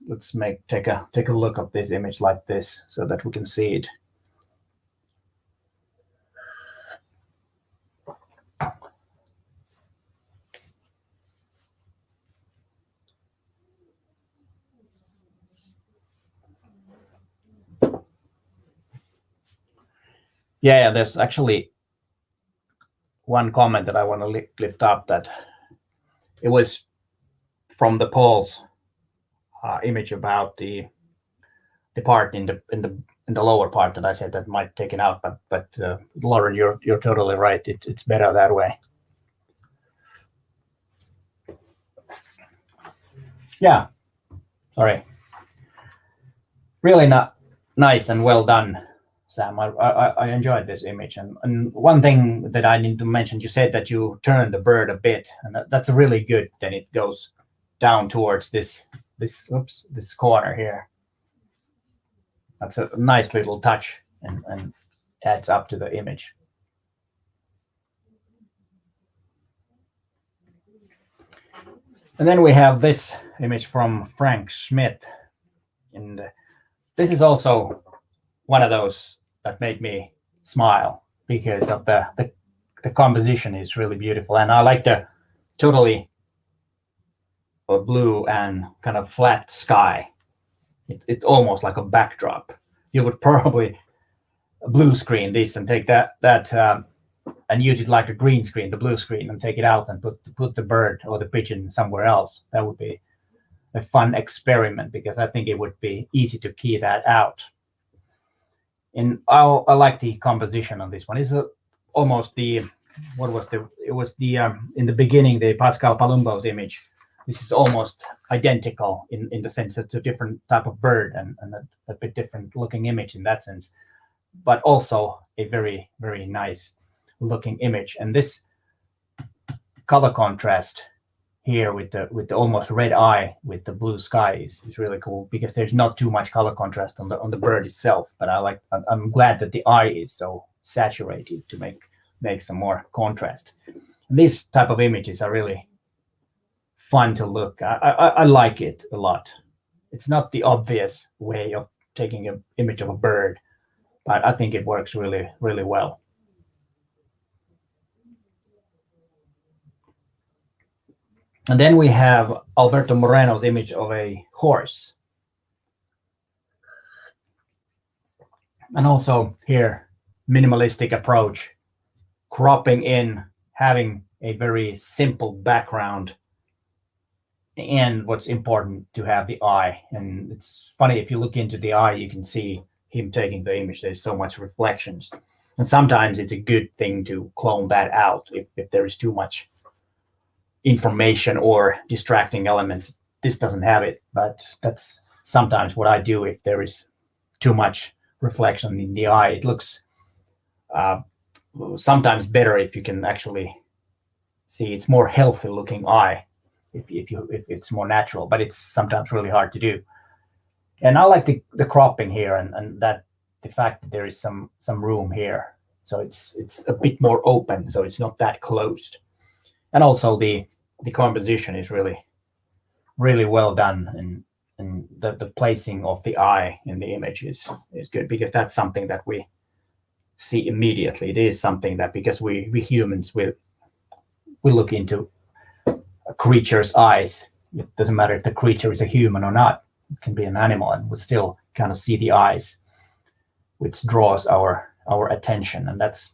take a look at this image like this so that we can see it. Yeah, there's actually one comment that I want to lift up, that it was from the Paul's image about the part in the lower part that I said that might take it out, but Lauren, you're totally right. It's better that way. Yeah, sorry. Really nice and well done, Sam. I enjoyed this image, and one thing that I need to mention, you said that you turned the bird a bit, and that's really good. Then it goes down towards this corner here. That's a nice little touch, and adds up to the image. And then we have this image from Frank Schmidt, and this is also one of those that made me smile because of the composition is really beautiful, and I like the totally blue and kind of flat sky It's almost like a backdrop. You would probably blue screen this and take that and use it like a green screen, the blue screen, and take it out and put the bird or the pigeon somewhere else. That would be a fun experiment, because I think it would be easy to key that out. And I like the composition on this one. It's almost the, it was the in the beginning, the Pascal Palumbo's image. This is almost identical in the sense that it's a different type of bird and a bit different looking image in that sense, but also a very, very nice looking image. And this color contrast here with the almost red eye with the blue sky is really cool, because there's not too much color contrast on the bird itself. But I'm glad that the eye is so saturated to make some more contrast. And these type of images are really fun to look. I like it a lot. It's not the obvious way of taking an image of a bird, but I think it works really, really well. And then we have Alberto Moreno's image of a horse. And also here, minimalistic approach, cropping in, having a very simple background, and what's important to have the eye. And it's funny, if you look into the eye, you can see him taking the image. There's so much reflections. And sometimes it's a good thing to clone that out if there is too much information or distracting elements. This doesn't have it, but that's sometimes what I do if there is too much reflection in the eye. It looks sometimes better if you can actually see. It's more healthy looking eye if it's more natural, but it's sometimes really hard to do. And I like the cropping here, and that the fact that there is some room here, so it's a bit more open, so it's not that closed. And also the composition is really, really well done, and the placing of the eye in the image is good, because that's something that we see immediately. It is something that, because we humans, we look into a creature's eyes. It doesn't matter if the creature is a human or not. It can be an animal, and we still kind of see the eyes, which draws our attention. And that's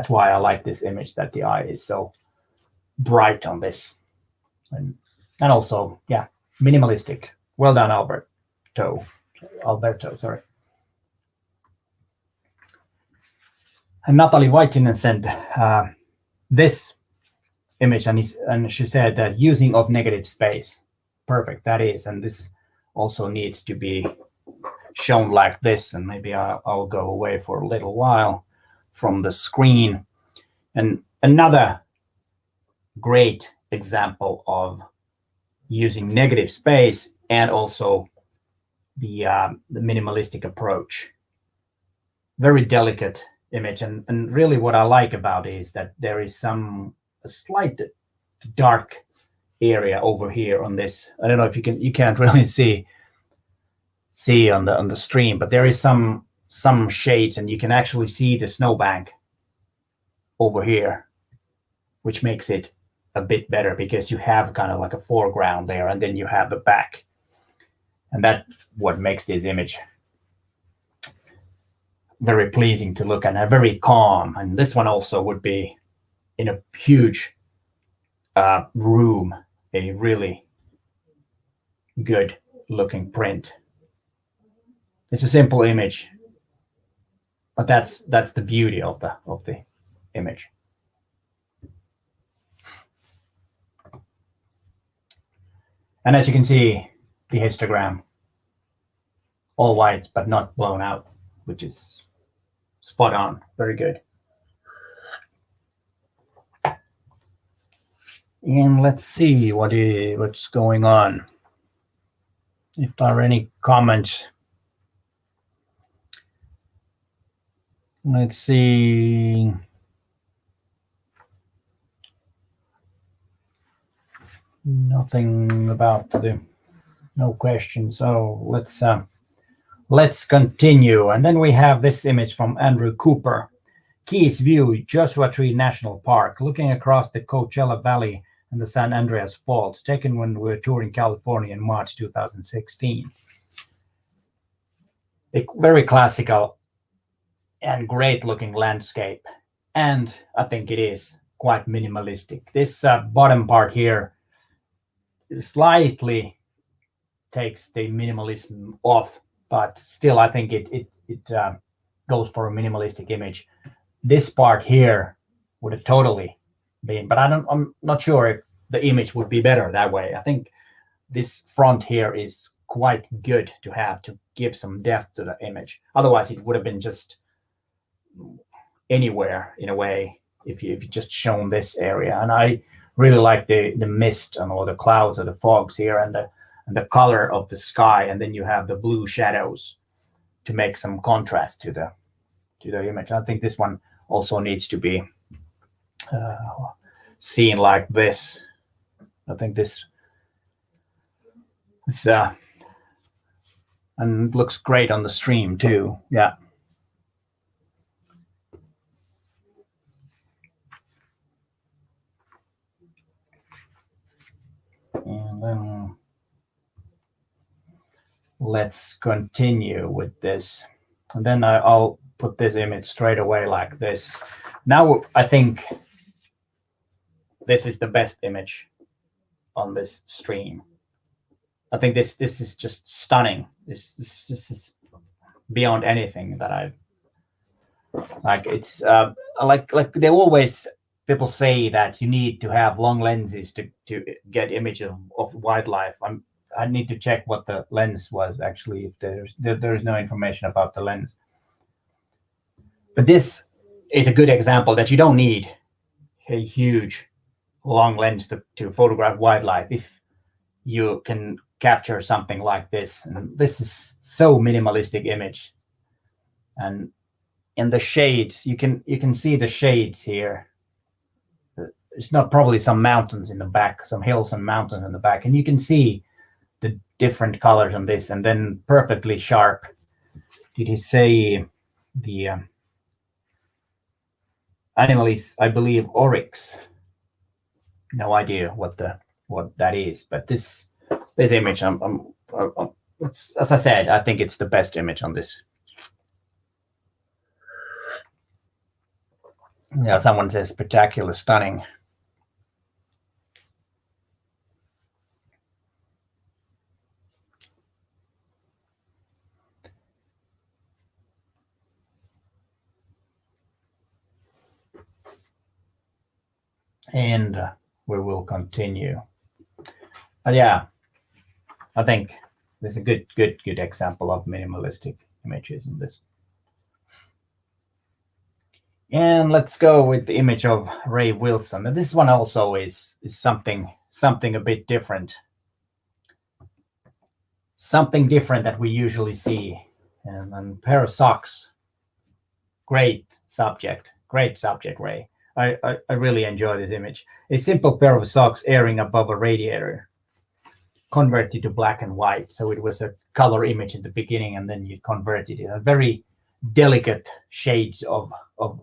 why I like this image, that the eye is so bright on this. And also, yeah, minimalistic. Well done, Alberto, sorry. And Natalie Whitinen sent this image, and she said that using of negative space. Perfect, that is. And this also needs to be shown like this. And maybe I'll go away for a little while from the screen. And another great example of using negative space and also the minimalistic approach. Very delicate image, and really what I like about it is that there is a slight dark area over here on this. I don't know if you can't really see on the stream, but there is some shades, and you can actually see the snowbank over here, which makes it a bit better, because you have kind of like a foreground there, and then you have the back, and that's what makes this image very pleasing to look at and very calm. And this one also would be in a huge room, a really good looking print. It's a simple image, but that's the beauty of the image. And as you can see, the histogram all white but not blown out, which is spot on. Very good. And let's see what's going on. If there are any comments. Let's see. Nothing about no questions. So let's continue. And then we have this image from Andrew Cooper. Keys View, Joshua Tree National Park, looking across the Coachella Valley and the San Andreas Fault, taken when we were touring California in March 2016. a very classical and great looking landscape. And I think it is quite minimalistic. This bottom part here slightly takes the minimalism off, but still I think it goes for a minimalistic image. This part here would have totally been, but I'm not sure if the image would be better that way. I think this front here is quite good to have to give some depth to the image. Otherwise it would have been just anywhere in a way if you just shown this area. And I really like the mist and all the clouds or the fogs here, and the color of the sky, and then you have the blue shadows to make some contrast to the image. I think this one also needs to be seen like this. I think this and it looks great on the stream too. Yeah. And then let's continue with this. And then I'll put this image straight away like this. Now I think this is the best image on this stream. I think this is just stunning. This is beyond anything that I've like. It's like they always, people say that you need to have long lenses to get image of wildlife. I need to check what the lens was actually, if there's no information about the lens. But this is a good example that you don't need a huge long lens to photograph wildlife if you can capture something like this. And this is so minimalistic image. And in the shades, you can see the shades here. It's not probably some mountains in the back, some hills and mountains in the back, and you can see the different colors on this, and then perfectly sharp. Did he say the animal is, I believe, oryx? No idea what that is, but this image, as I said, I think it's the best image on this. Yeah, someone says spectacular, stunning. And we will continue. But yeah, I think this is a good example of minimalistic images in this. And let's go with the image of Ray Wilson. And this one also is something a bit different. Something different that we usually see. And a pair of socks. Great subject, Ray. I really enjoy this image. A simple pair of socks airing above a radiator, converted to black and white. So it was a color image at the beginning, and then you converted it. A very delicate shades of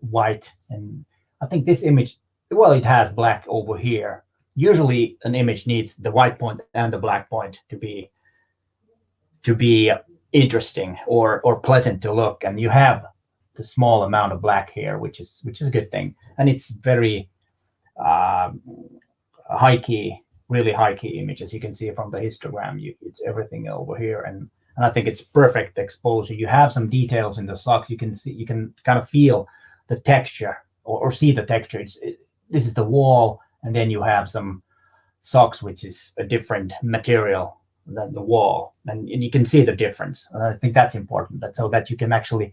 white. And I think this image, well, it has black over here. Usually an image needs the white point and the black point to be interesting or pleasant to look. And you have the small amount of black here, which is a good thing. And it's very high key, really high key image, as you can see from the histogram. It's everything over here, and I think it's perfect exposure. You have some details in the socks. You can see, you can kind of feel the texture or see the texture. This is the wall, and then you have some socks which is a different material than the wall, and you can see the difference. And I think that's important, so that you can actually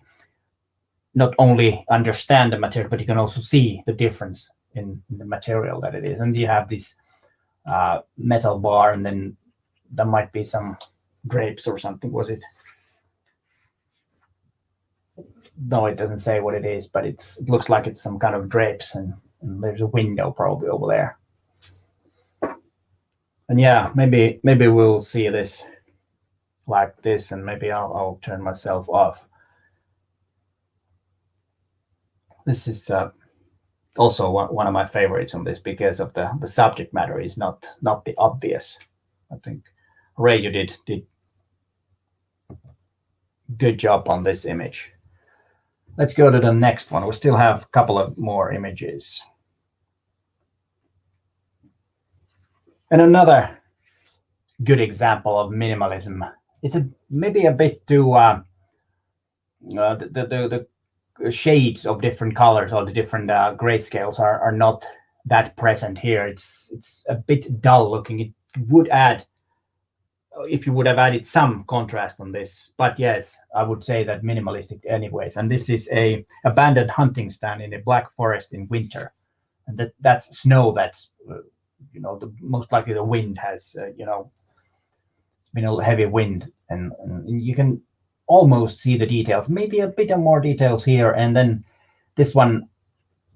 not only understand the material, but you can also see the difference in the material that it is. And you have this metal bar, and then there might be some drapes or something. Was it? No, it doesn't say what it is, but it looks like it's some kind of drapes, and there's a window probably over there. And yeah, maybe we'll see this like this, and maybe I'll turn myself off. This is also one of my favorites on this, because of the subject matter is not the obvious. I think Ray, you did good job on this image. Let's go to the next one. We still have a couple of more images. And another good example of minimalism. It's maybe a bit too the shades of different colors or the different grayscales are not that present here. It's a bit dull looking. It would add, if you would have added some contrast on this, but yes, I would say that minimalistic anyways. And this is a abandoned hunting stand in a black forest in winter, and that's snow. That's most likely the wind has it's been a heavy wind, and you can almost see the details, maybe a bit of more details here. And then this one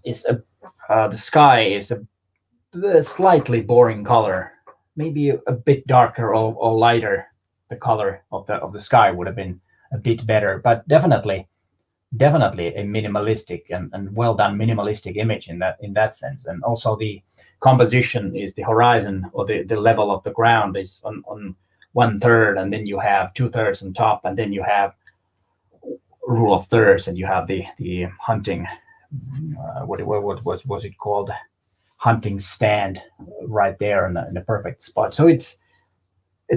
is the sky is a slightly boring color, maybe a bit darker or lighter. The color of the sky would have been a bit better, but definitely a minimalistic and well done minimalistic image in that sense. And also the composition is the horizon, or the level of the ground is on 1/3, and then you have 2/3 on top, and then you have rule of thirds, and you have the hunting what was it called, hunting stand right there in the perfect spot. So it's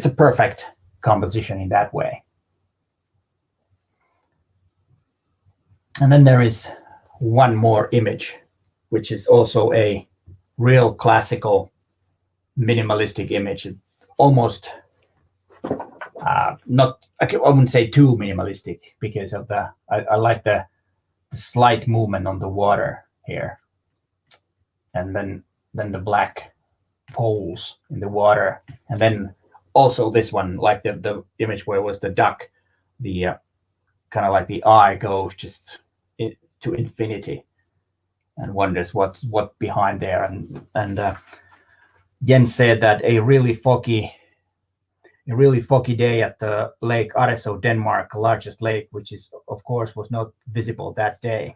a perfect composition in that way. And then there is one more image, which is also a real classical minimalistic image. Almost not, I wouldn't say too minimalistic, because of I like the slight movement on the water here, and then the black poles in the water, and then also this one, like the image where was the duck, the kind of like the eye goes just to infinity and wonders what behind there. And Jens said that a really foggy day at the Lake Areso, Denmark, largest lake, which is of course was not visible that day.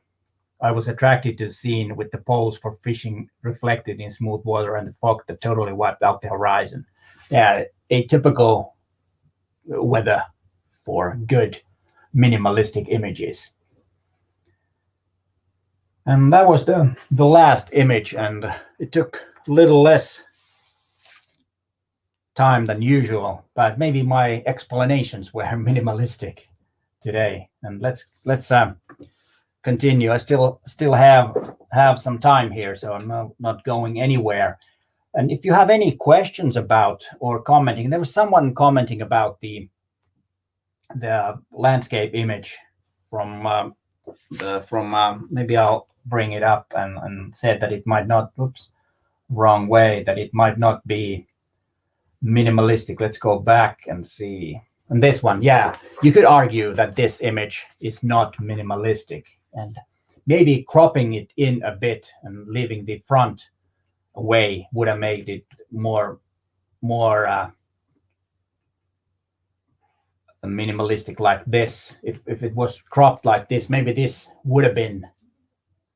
I was attracted to the scene with the poles for fishing reflected in smooth water and the fog that totally wiped out the horizon. Yeah, a typical weather for good minimalistic images. And that was the last image, and it took a little less time than usual, but maybe my explanations were minimalistic today. And let's continue. I still have some time here, so I'm not going anywhere. And if you have any questions about or commenting, there was someone commenting about the landscape image from maybe I'll bring it up, and said that it might not, wrong way, that it might not be minimalistic. Let's go back and see. And this one, yeah, you could argue that this image is not minimalistic, and maybe cropping it in a bit and leaving the front away would have made it more minimalistic like this. If it was cropped like this, maybe this would have been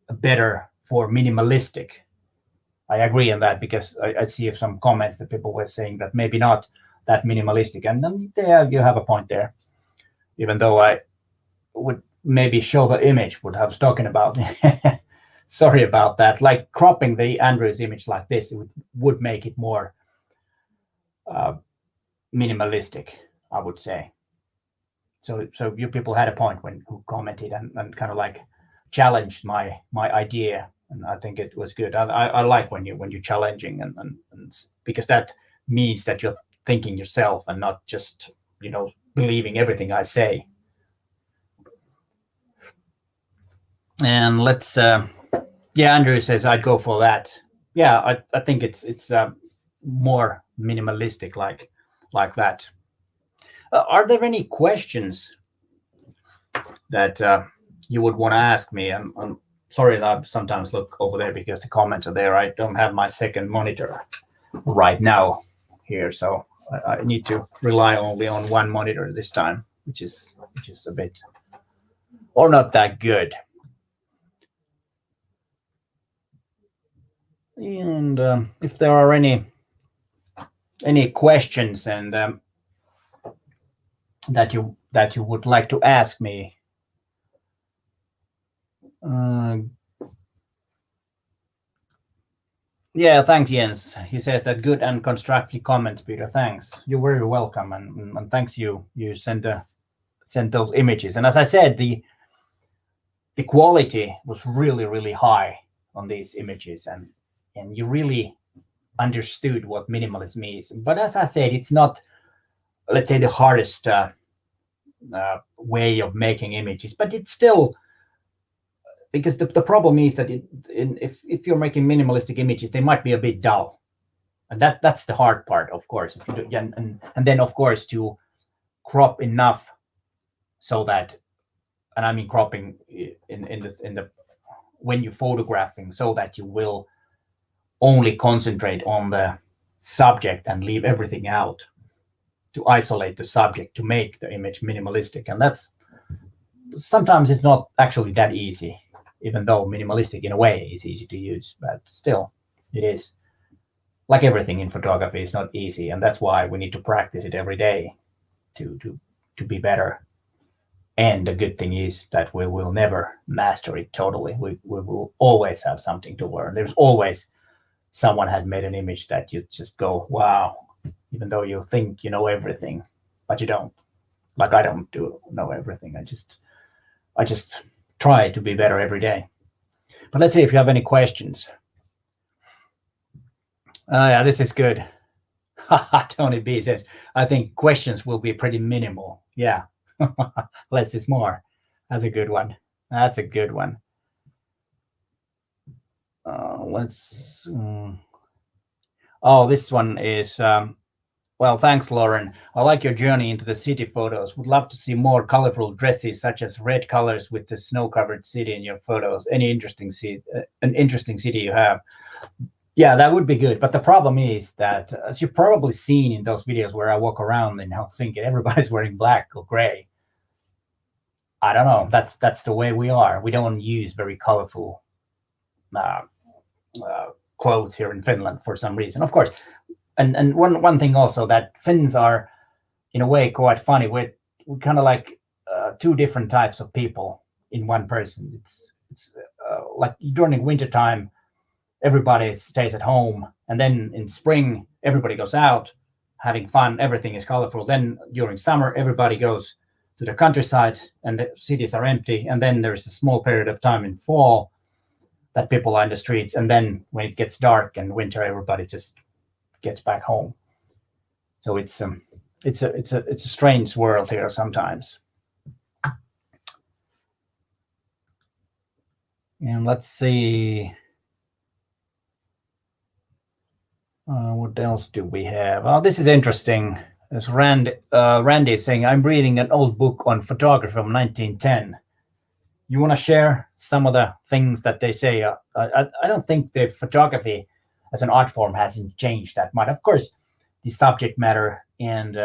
better for minimalistic. I agree on that, because I see some comments that people were saying that maybe not that minimalistic, and then there you have a point there. Even though I would maybe show the image what I was talking about. Sorry about that. Like cropping the Andrew's image like this, it would make it more minimalistic, I would say. So you people had a point who commented and kind of like challenged my idea, and I think it was good. I like when you're challenging, and because that means that you're thinking yourself and not just believing everything I say. And let's Andrew says I'd go for that. Yeah, I think it's more minimalistic like that. Are there any questions that you would want to ask me? I'm sorry that I sometimes look over there because the comments are there. I don't have my second monitor right now here, so I need to rely only on one monitor this time, which is a bit, or not that good. And if there are any questions and that that you would like to ask me. Yeah, thanks, Jens. He says that good and constructive comments, Peter. Thanks. You're very welcome, and thanks you sent those images. And as I said, the quality was really, really high on these images, and you really understood what minimalism is. But as I said, it's not, let's say, the hardest way of making images, but it's still, because the problem is that if you're making minimalistic images, they might be a bit dull, and that's the hard part, of course. If you do, and then of course to crop enough so that, and I mean cropping in the when you're photographing, so that you will only concentrate on the subject and leave everything out, to isolate the subject, to make the image minimalistic. And that's sometimes it's not actually that easy, even though minimalistic in a way is easy to use, but still it is, like everything in photography, is not easy, and that's why we need to practice it every day to be better. And the good thing is that we will never master it totally. We will always have something to learn. There's always someone had made an image that you just go, wow, even though you think you know everything, but you don't. Like I don't know everything. I just try to be better every day. But let's see if you have any questions. Yeah, this is good. Tony B says, I think questions will be pretty minimal. Yeah. Less is more. That's a good one. That's a good one. Let's. Oh, this one is. Well, thanks, Lauren. I like your journey into the city photos. Would love to see more colorful dresses, such as red colors with the snow-covered city in your photos. Any interesting an interesting city you have? Yeah, that would be good. But the problem is that, as you've probably seen in those videos where I walk around in Helsinki, everybody's wearing black or gray. I don't know. That's the way we are. We don't use very colorful clothes here in Finland for some reason. Of course, and one thing also, that Finns are, in a way, quite funny. We're kind of like two different types of people in one person. It's like during wintertime, everybody stays at home, and then in spring everybody goes out having fun, everything is colorful. Then during summer everybody goes to the countryside and the cities are empty, and then there's a small period of time in fall that people are in the streets, and then when it gets dark and winter, everybody just gets back home. So it's a strange world here sometimes. And let's see. What else do we have? Oh, this is interesting. As Randy is saying, I'm reading an old book on photography from 1910. You want to share some of the things that they say? I don't think the photography as an art form hasn't changed that much. Of course, the subject matter and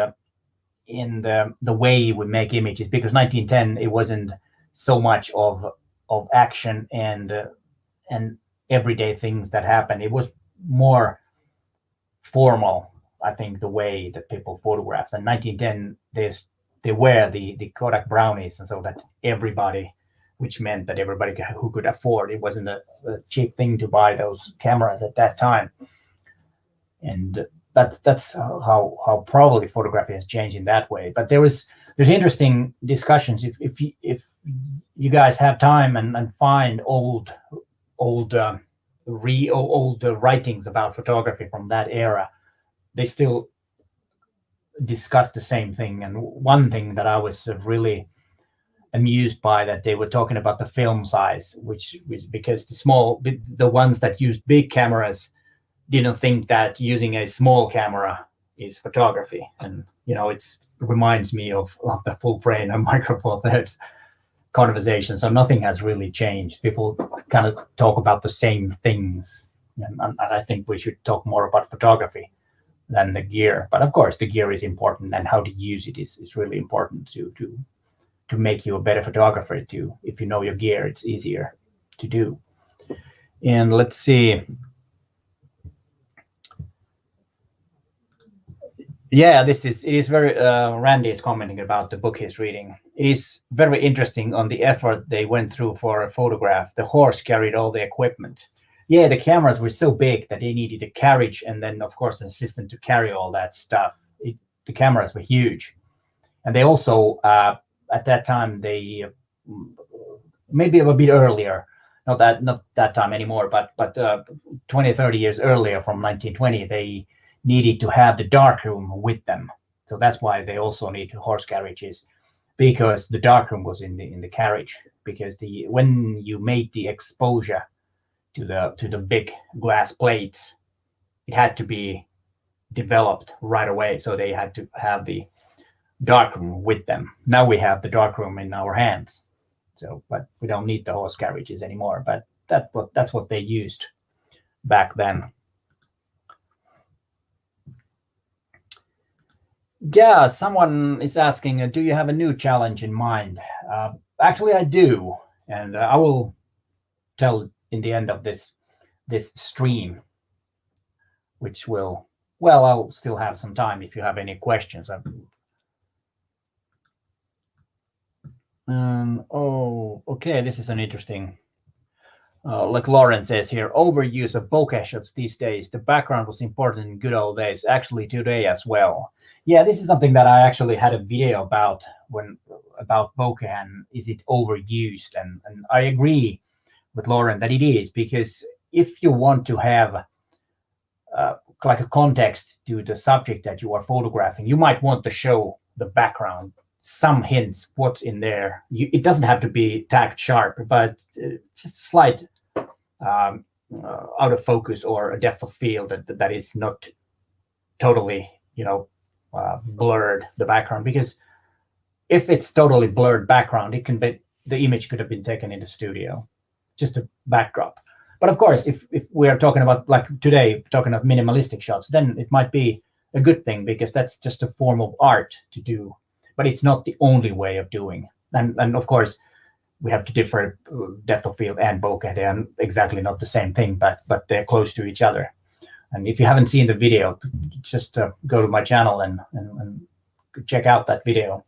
in the way we make images, because 1910 it wasn't so much of action and everyday things that happened. It was more formal, I think, the way that people photographed. In 1910, they were the Kodak brownies, and so that everybody, which meant that everybody who could afford, it wasn't a cheap thing to buy those cameras at that time. And that's how probably photography has changed in that way. But there's interesting discussions. If you guys have time and find old writings about photography from that era, they still discuss the same thing. And one thing that I was really amused by, that they were talking about the film size, which because the ones that used big cameras didn't think that using a small camera is photography. And it reminds me of the full frame and micro four thirds conversation. So nothing has really changed. People kind of talk about the same things, and I think we should talk more about photography than the gear. But of course, the gear is important, and how to use it is really important to make you a better photographer. If you know your gear, it's easier to do. And let's see. Yeah, it is very, Randy is commenting about the book he's reading. It is very interesting on the effort they went through for a photograph. The horse carried all the equipment. Yeah, the cameras were so big that they needed a carriage and then, of course, an assistant to carry all that stuff. The cameras were huge. And they also, at that time, they, maybe a bit earlier, not that time anymore, but 20, 30 years earlier, from 1920, they needed to have the darkroom with them. So that's why they also need horse carriages, because the darkroom was in the carriage. Because when you made the exposure to the big glass plates, it had to be developed right away. So they had to have the darkroom with them. Now we have the darkroom in our hands. So, but we don't need the horse carriages anymore. But that's what they used back then. Yeah, someone is asking, do you have a new challenge in mind? Actually, I do, and I will tell in the end of this stream, which will, well, I'll still have some time if you have any questions. Oh, okay, this is an interesting, like Lauren says here, overuse of bokeh shots these days. The background was important in good old days, actually today as well. Yeah, this is something that I actually had a video about bokeh and is it overused, and I agree with Lauren that it is, because if you want to have like a context to the subject that you are photographing, you might want to show the background, some hints what's in there. It doesn't have to be tagged sharp, but just slight out of focus or a depth of field that is not totally, blurred, the background. Because if it's totally blurred background, it can be, the image could have been taken in the studio, just a backdrop. But of course, if we are talking about, like today, talking about minimalistic shots, then it might be a good thing, because that's just a form of art to do. But it's not the only way of doing. And of course, we have to differ depth of field and bokeh. They are exactly not the same thing, but they're close to each other. And if you haven't seen the video, just go to my channel and check out that video.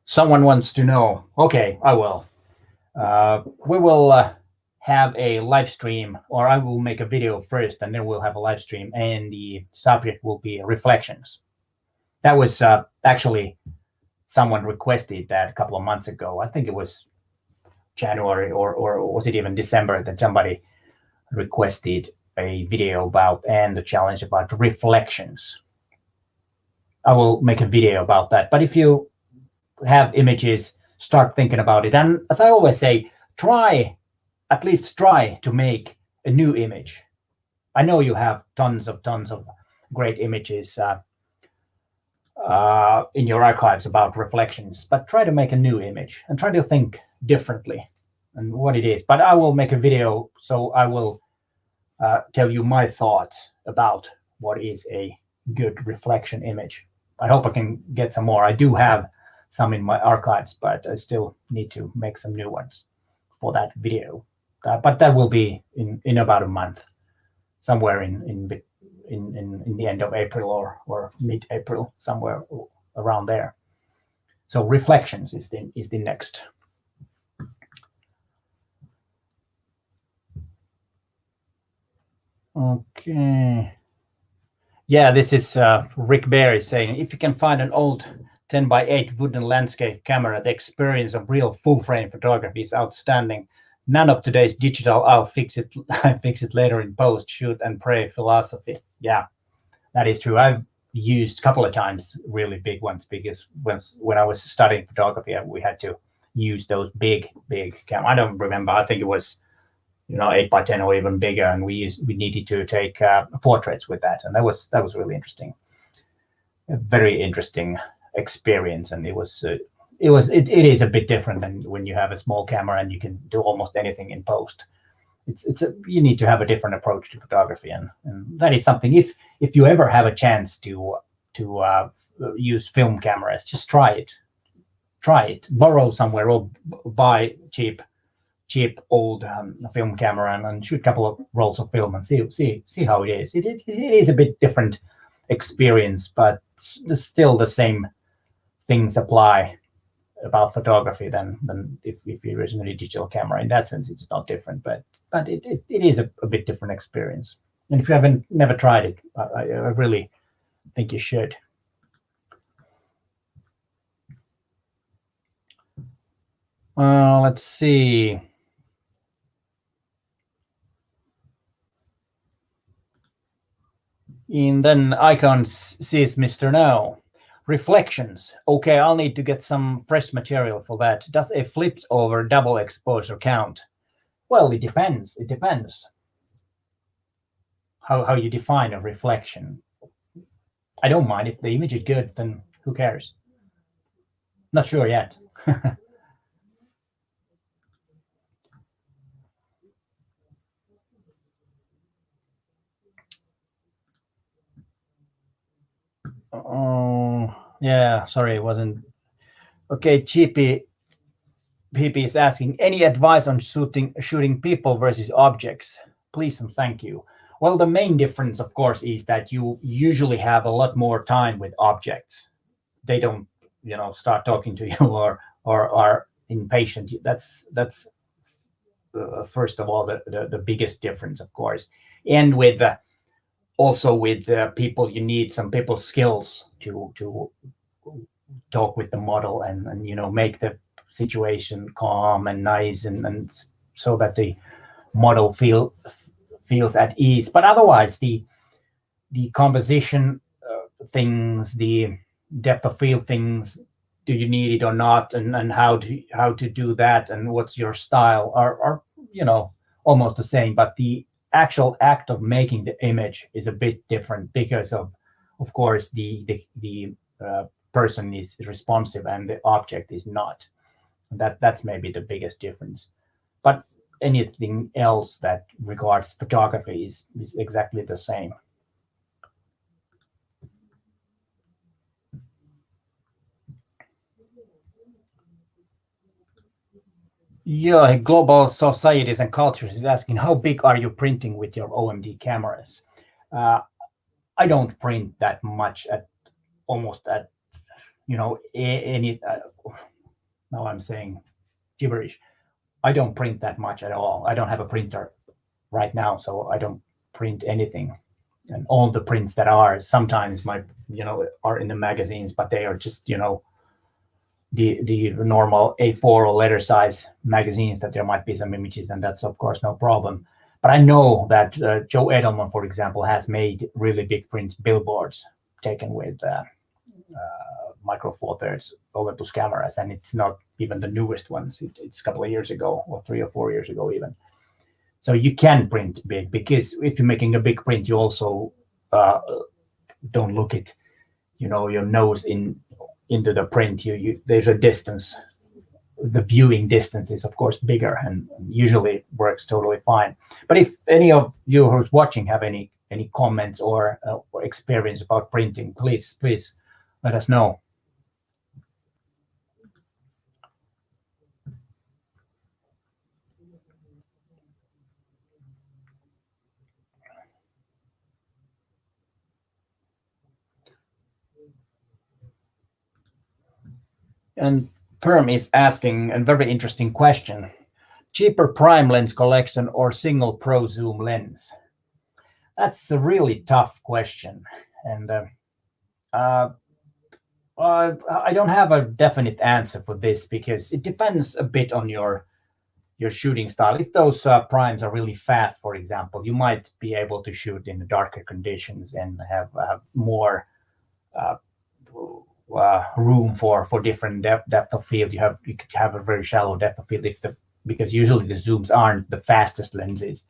Someone wants to know. Okay, I will. We will have a live stream, or I will make a video first, and then we'll have a live stream, and the subject will be reflections. That was actually, someone requested that a couple of months ago. I think it was January, or was it even December, that somebody requested a video about, and a challenge about reflections. I will make a video about that. But if you have images, start thinking about it. And as I always say, at least try to make a new image. I know you have tons of great images in your archives about reflections, but try to make a new image and try to think differently and what it is. But I will make a video, so I will tell you my thoughts about what is a good reflection image. I hope I can get some more. I do have some in my archives, but I still need to make some new ones for that video. But that will be in about a month, somewhere in the end of April or mid-April, somewhere around there. So reflections is the next. Okay. Yeah, this is Rick Berry saying, if you can find an old 10x8 wooden landscape camera, the experience of real full-frame photography is outstanding. None of today's digital, I'll fix it later in post, shoot and pray philosophy. Yeah, that is true. I've used a couple of times really big ones, because when I was studying photography, we had to use those big cameras. I don't remember. I think it was 8x10 or even bigger, and we needed to take portraits with that, and that was really interesting. A very interesting experience, and it is a bit different than when you have a small camera and you can do almost anything in post. You need to have a different approach to photography, and that is something. If you ever have a chance to use film cameras, just try it. Borrow somewhere or buy cheap cheap old film camera and shoot a couple of rolls of film and see how it is. It is a bit different experience, but still the same things apply about photography than if you're using a digital camera. In that sense, it's not different, but it is a bit different experience. And if you haven't never tried it, I really think you should. Let's see. And then Icons says, Mr. No. Reflections. Okay, I'll need to get some fresh material for that. Does a flipped over double exposure count? Well, it depends. It depends how you define a reflection. I don't mind. If the image is good, then who cares? Not sure yet. Oh, yeah, sorry, it wasn't. Okay, PP is asking, any advice on shooting people versus objects? Please and thank you. Well, the main difference, of course, is that you usually have a lot more time with objects. They don't, start talking to you or are impatient. That's first of all the biggest difference, of course. And with also with people, you need some people skills to talk with the model and make the situation calm and nice and so that the model feels at ease. But otherwise, the composition things, the depth of field things, do you need it or not, and how to do that, and what's your style are almost the same. But the actual act of making the image is a bit different because of course the person is responsive and the object is not. That's maybe the biggest difference. But anything else that regards photography is exactly the same. Yeah, Global Societies and Cultures is asking, how big are you printing with your OMD cameras? I don't print that much any. Now I'm saying gibberish. I don't print that much at all. I don't have a printer right now, so I don't print anything. And all the prints that are sometimes are in the magazines, but they are just the normal A4 or letter size magazines that there might be some images, and that's of course no problem. But I know that Joe Edelman, for example, has made really big print billboards taken with Micro Four Thirds Olympus cameras, and it's not even the newest ones. It's a couple of years ago, or 3 or 4 years ago even. So you can print big, because if you're making a big print, you also don't look it, your nose into the print. There's a distance. The viewing distance is of course bigger, and usually works totally fine. But if any of you who's watching have any comments or experience about printing, please let us know. And Perm is asking a very interesting question. Cheaper prime lens collection or single pro zoom lens? That's a really tough question. And I don't have a definite answer for this, because it depends a bit on your shooting style. If those primes are really fast, for example, you might be able to shoot in the darker conditions and have more room for different depth of field. You could have a very shallow depth of field because usually the zooms aren't the fastest lenses.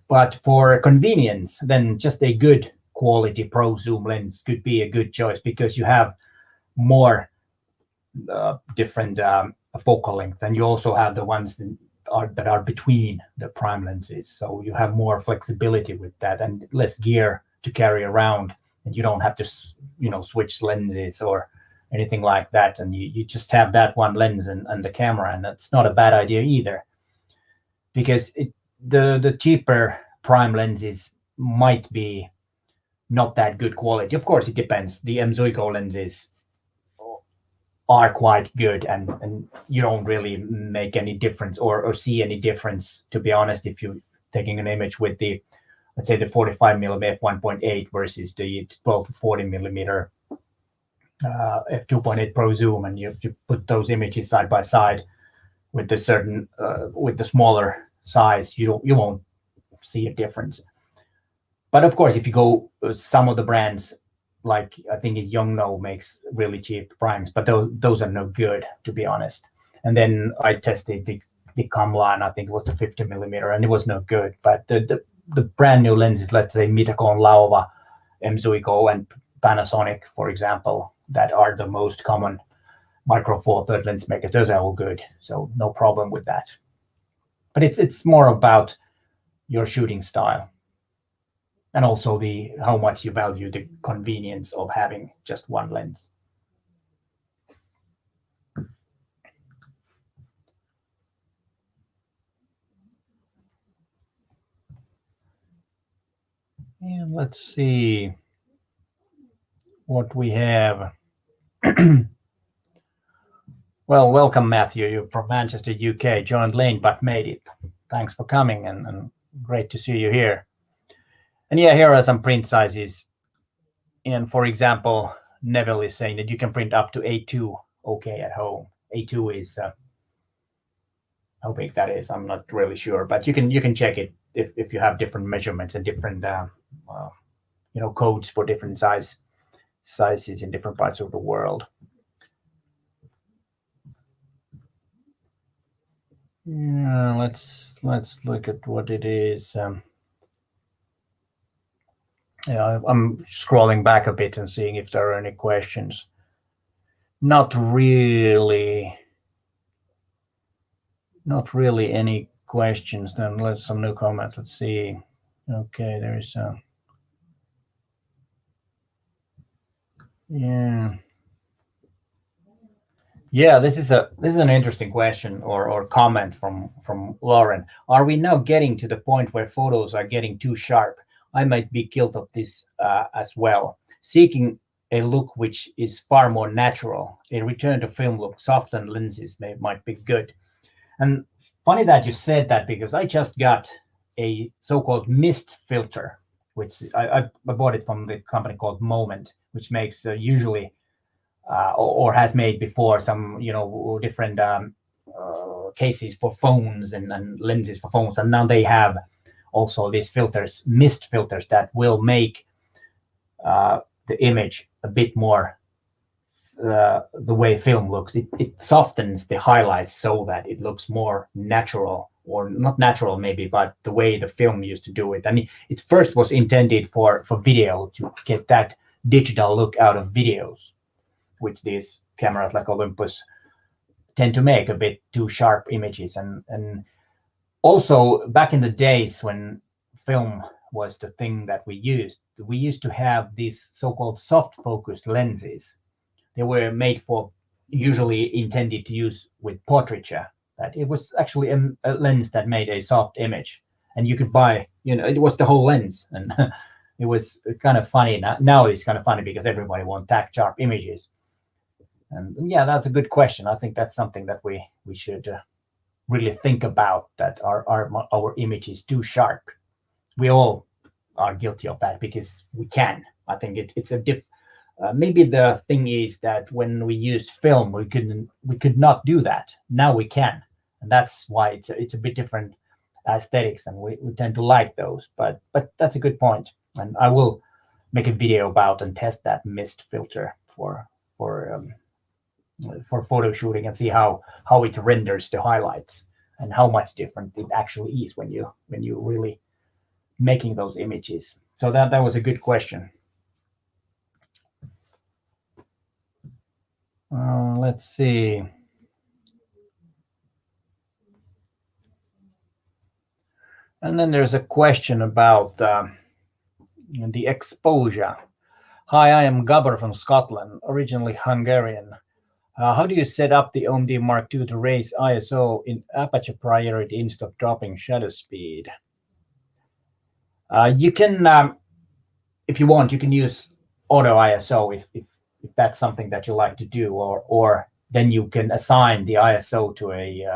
But for convenience, then just a good quality pro zoom lens could be a good choice, because you have more different focal length, and you also have the ones that are between the prime lenses, so you have more flexibility with that and less gear to carry around, and you don't have to switch lenses or anything like that, and you just have that one lens and the camera, and that's not a bad idea either. because the cheaper prime lenses might be not that good quality. Of course, it depends. The M.Zuiko lenses are quite good, and you don't really make any difference or see any difference, to be honest, if you're taking an image with the, let's say, the 45mm f1.8 versus the 12 to 40mm f2.8 Pro zoom, and you put those images side by side with the certain with the smaller size, you won't see a difference. But of course, if you go some of the brands, like I think Yongno makes really cheap primes, but those are no good, to be honest. And then I tested the Kamla, and I think it was the 50mm, and it was no good. But the brand new lenses, let's say Mitacon, Laowa, M.Zuiko, and Panasonic, for example, that are the most common micro four third lens makers, those are all good, so no problem with that. But it's more about your shooting style, and also how much you value the convenience of having just one lens. And let's see what we have. Well, welcome, Matthew. You're from Manchester, UK. Joined late but made it. Thanks for coming, and great to see you here. And yeah, here are some print sizes. And for example, Neville is saying that you can print up to A2 okay at home. A2 is how big that is, I'm not really sure, but you can check it if you have different measurements and different codes for different sizes in different parts of the world. Yeah, let's look at what it is. Yeah, I'm scrolling back a bit and seeing if there are any questions. Not really any questions. Then let's some new comments. Let's see. Okay, there is a yeah. This is an interesting question or comment from Lauren. Are we now getting to the point where photos are getting too sharp? I might be guilty of this as well. Seeking a look which is far more natural, a return to film look, softened lenses might be good. And funny that you said that, because I just got a so-called mist filter, which I bought it from the company called Moment, which makes usually or has made before some different cases for phones and lenses for phones, and now they have also these filters, mist filters, that will make the image a bit more the way film looks. It softens the highlights so that it looks more natural, or not natural maybe, but the way the film used to do it. I mean, it first was intended for video, to get that digital look out of videos, which these cameras like Olympus tend to make a bit too sharp images. And also back in the days when film was the thing that we used to have these so-called soft focused lenses. They were made for, usually intended to use with portraiture. That it was actually a lens that made a soft image, and you could buy, it was the whole lens, and it was kind of funny. Now it's kind of funny because everybody wants tack sharp images. And yeah, that's a good question. I think that's something that we should really think about, that our image is too sharp. We all are guilty of that because we can. I think it's a maybe the thing is that when we used film, we could not do that. Now we can, and that's why it's a bit different aesthetics, and we tend to like those. But that's a good point, and I will make a video about and test that mist filter for photo shooting, and see how it renders the highlights and how much different it actually is when you really making those images. So that was a good question. Let's see. And then there's a question about the exposure. Hi, I am Gabor from Scotland, originally Hungarian. How do you set up the OMD Mark II to raise ISO in aperture priority instead of dropping shutter speed? You can, if you want, you can use auto ISO if that's something that you like to do, or then you can assign the ISO to a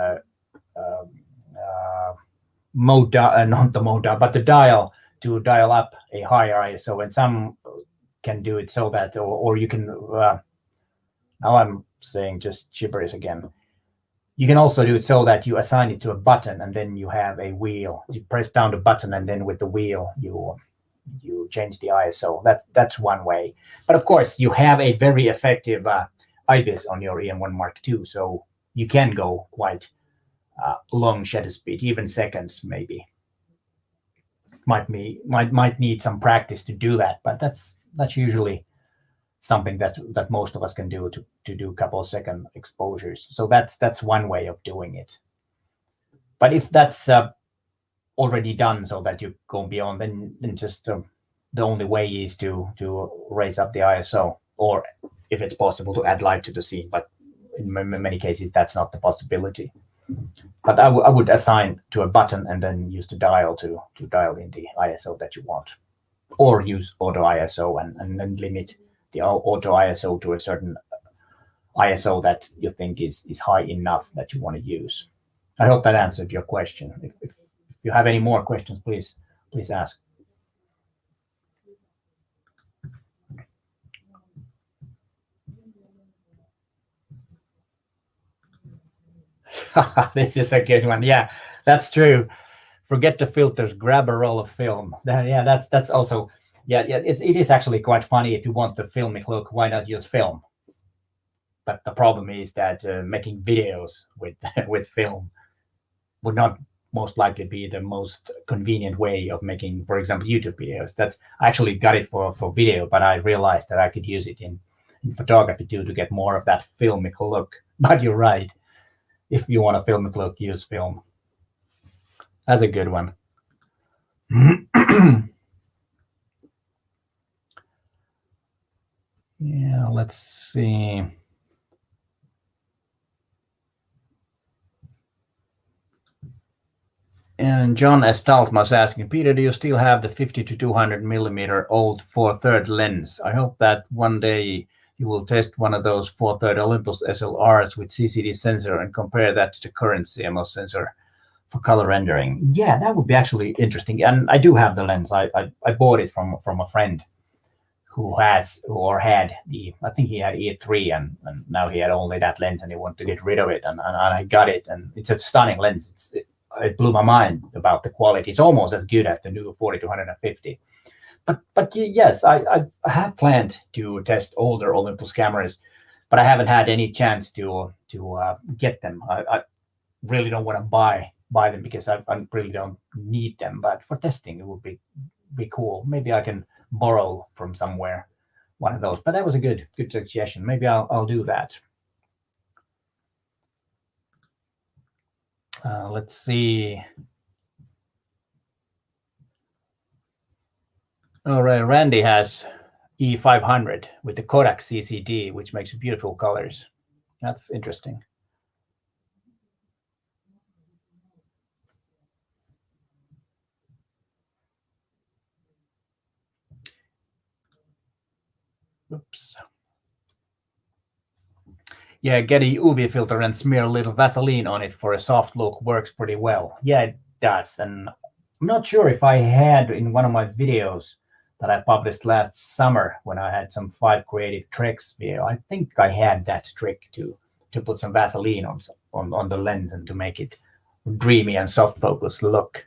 mode, not the mode, but the dial to dial up a higher ISO, and some can do it so that, or you can. Now I'm saying just gibberish again. You can also do it so that you assign it to a button, and then you have a wheel. You press down the button, and then with the wheel you change the ISO. That's one way. But of course, you have a very effective IBIS on your EM1 Mark II, so you can go quite long shutter speed, even seconds maybe. Might need some practice to do that, but that's usually something that most of us can do to do a couple of second exposures. So that's one way of doing it. But if that's already done, so that you go beyond, then just the only way is to raise up the ISO, or if it's possible to add light to the scene. But in many cases, that's not the possibility. But I would assign to a button and then use the dial to dial in the ISO that you want, or use auto ISO and then limit the auto ISO to a certain ISO that you think is high enough that you want to use. I hope that answered your question. If you have any more questions, please ask. This is a good one. Yeah, that's true. Forget the filters, grab a roll of film. Yeah, that's also, yeah, it is actually quite funny. If you want the filmic look, why not use film? But the problem is that making videos with film would not most likely be the most convenient way of making, for example, YouTube videos. I actually got it for video, but I realized that I could use it in photography too, to get more of that filmic look. But you're right. If you want a filmic look, use film. That's a good one. Yeah, let's see. And John S. Daltman was asking, Peter, do you still have the 50 to 200 millimeter old 4/3 lens? I hope that one day you will test one of those 4/3 Olympus SLRs with CCD sensor and compare that to the current CMOS sensor for color rendering. Yeah, that would be actually interesting. And I do have the lens. I bought it from a friend who has or had I think he had E3, and now he had only that lens and he wanted to get rid of it. And I got it, and it's a stunning lens. It blew my mind about the quality. It's almost as good as the new 40 to 150. But yes, I have planned to test older Olympus cameras, but I haven't had any chance to get them. I really don't want to buy them because I really don't need them. But for testing, it would be cool. Maybe I can borrow from somewhere one of those. But that was a good suggestion. Maybe I'll do that. Let's see. All right, Randy has E500 with the Kodak CCD, which makes beautiful colors. That's interesting. Oops. Yeah, get a UV filter and smear a little Vaseline on it for a soft look. Works pretty well. Yeah, it does. And I'm not sure if I had in one of my videos that I published last summer when I had some 5 creative tricks video. I think I had that trick to put some Vaseline on the lens and to make it dreamy and soft focus look.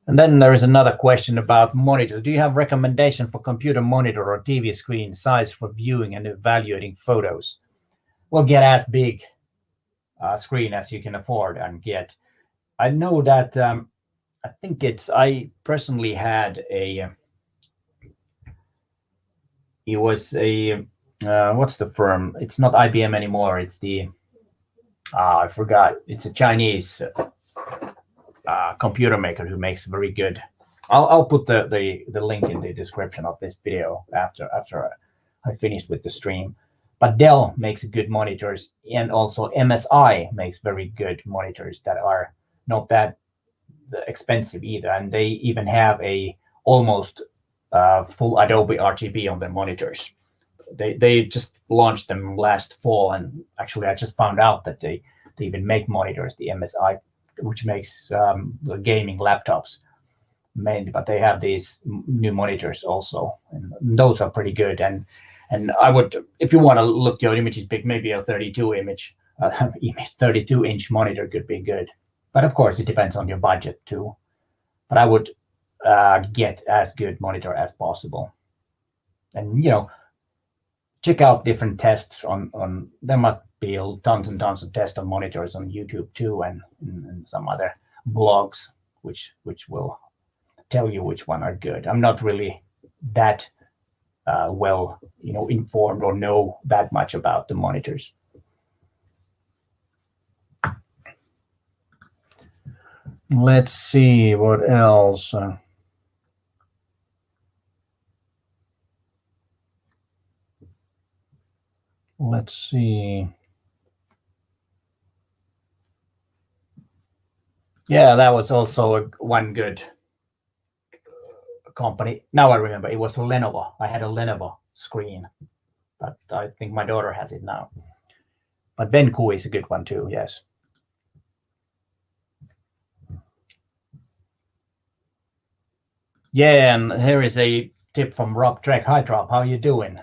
And then there is another question about monitors. Do you have recommendation for computer monitor or TV screen size for viewing and evaluating photos? Well, get as big a screen as you can afford and get. I know that I think I personally had it was a what's the firm? It's not IBM anymore. It's the I forgot. It's a Chinese computer maker who makes very good. I'll put the link in the description of this video after I finished with the stream. But Dell makes good monitors, and also MSI makes very good monitors that are not that expensive either, and they even have a almost full Adobe RGB on their monitors. They just launched them last fall, and actually I just found out that they even make monitors, the MSI, which makes the gaming laptops mainly, but they have these new monitors also, and those are pretty good. And I would, if you want to look your images big, maybe a 32-inch monitor could be good. But of course, it depends on your budget too. But I would get as good monitor as possible. And check out different tests on. There must be tons and tons of tests on monitors on YouTube too, and some other blogs which will tell you which one are good. I'm not really that well informed or know that much about the monitors. Let's see what else. Let's see. Yeah, that was also one good company. Now I remember, it was a Lenovo. I had a Lenovo screen, but I think my daughter has it now. But MKIII is a good one too, yes. Yeah, and here is a tip from Rob Drake. Hi, Rob, how you doing?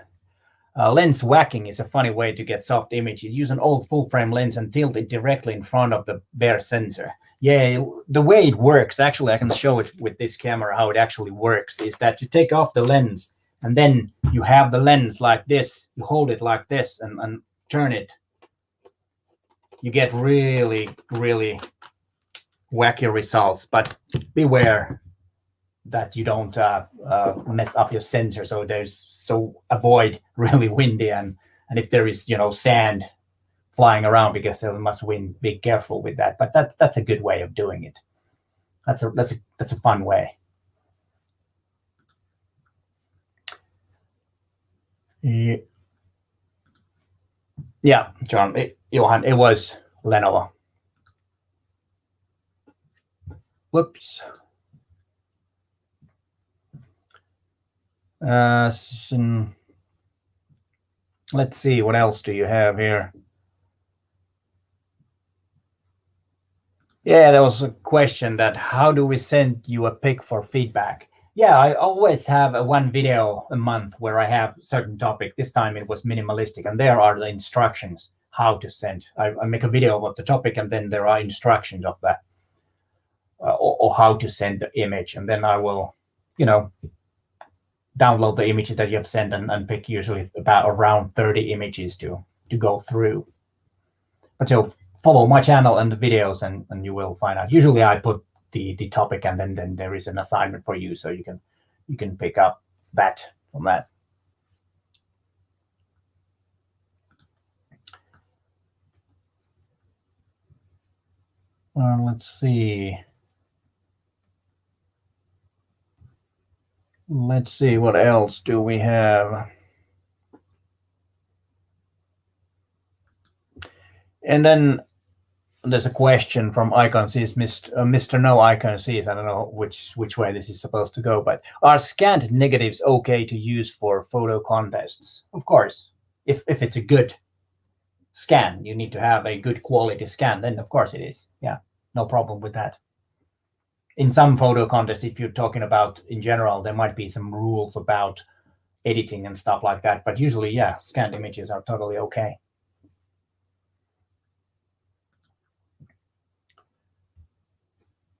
Lens whacking is a funny way to get soft images. Use an old full-frame lens and tilt it directly in front of the bare sensor. Yeah, the way it works, actually, I can show it with this camera, how it actually works, is that you take off the lens, and then you have the lens like this. You hold it like this and turn it. You get really, really wacky results, but beware that you don't mess up your sensor. So avoid really windy, and if there is sand flying around, because there must wind, be careful with that. But that's a good way of doing it. That's a fun way. Yeah, John, Johan, it was Lenovo. Whoops. Let's see, what else do you have here? Yeah, there was a question that how do we send you a pic for feedback? Yeah, I always have one video a month where I have a certain topic. This time it was minimalistic, and there are the instructions how to send. I make a video about the topic, and then there are instructions of that or how to send the image, and then I will, download the images that you have sent and pick usually about around 30 images to go through. But so follow my channel and the videos, and you will find out. Usually I put the topic, and then there is an assignment for you, so you can pick up that from that. Let's see. Let's see, what else do we have? And then there's a question from Icon Sees, Mr. No Icon Sees. I don't know which way this is supposed to go, but are scanned negatives okay to use for photo contests? Of course, if it's a good scan, you need to have a good quality scan, then of course it is. Yeah, no problem with that. In some photo contests, if you're talking about in general, there might be some rules about editing and stuff like that, but usually, yeah, scanned images are totally okay.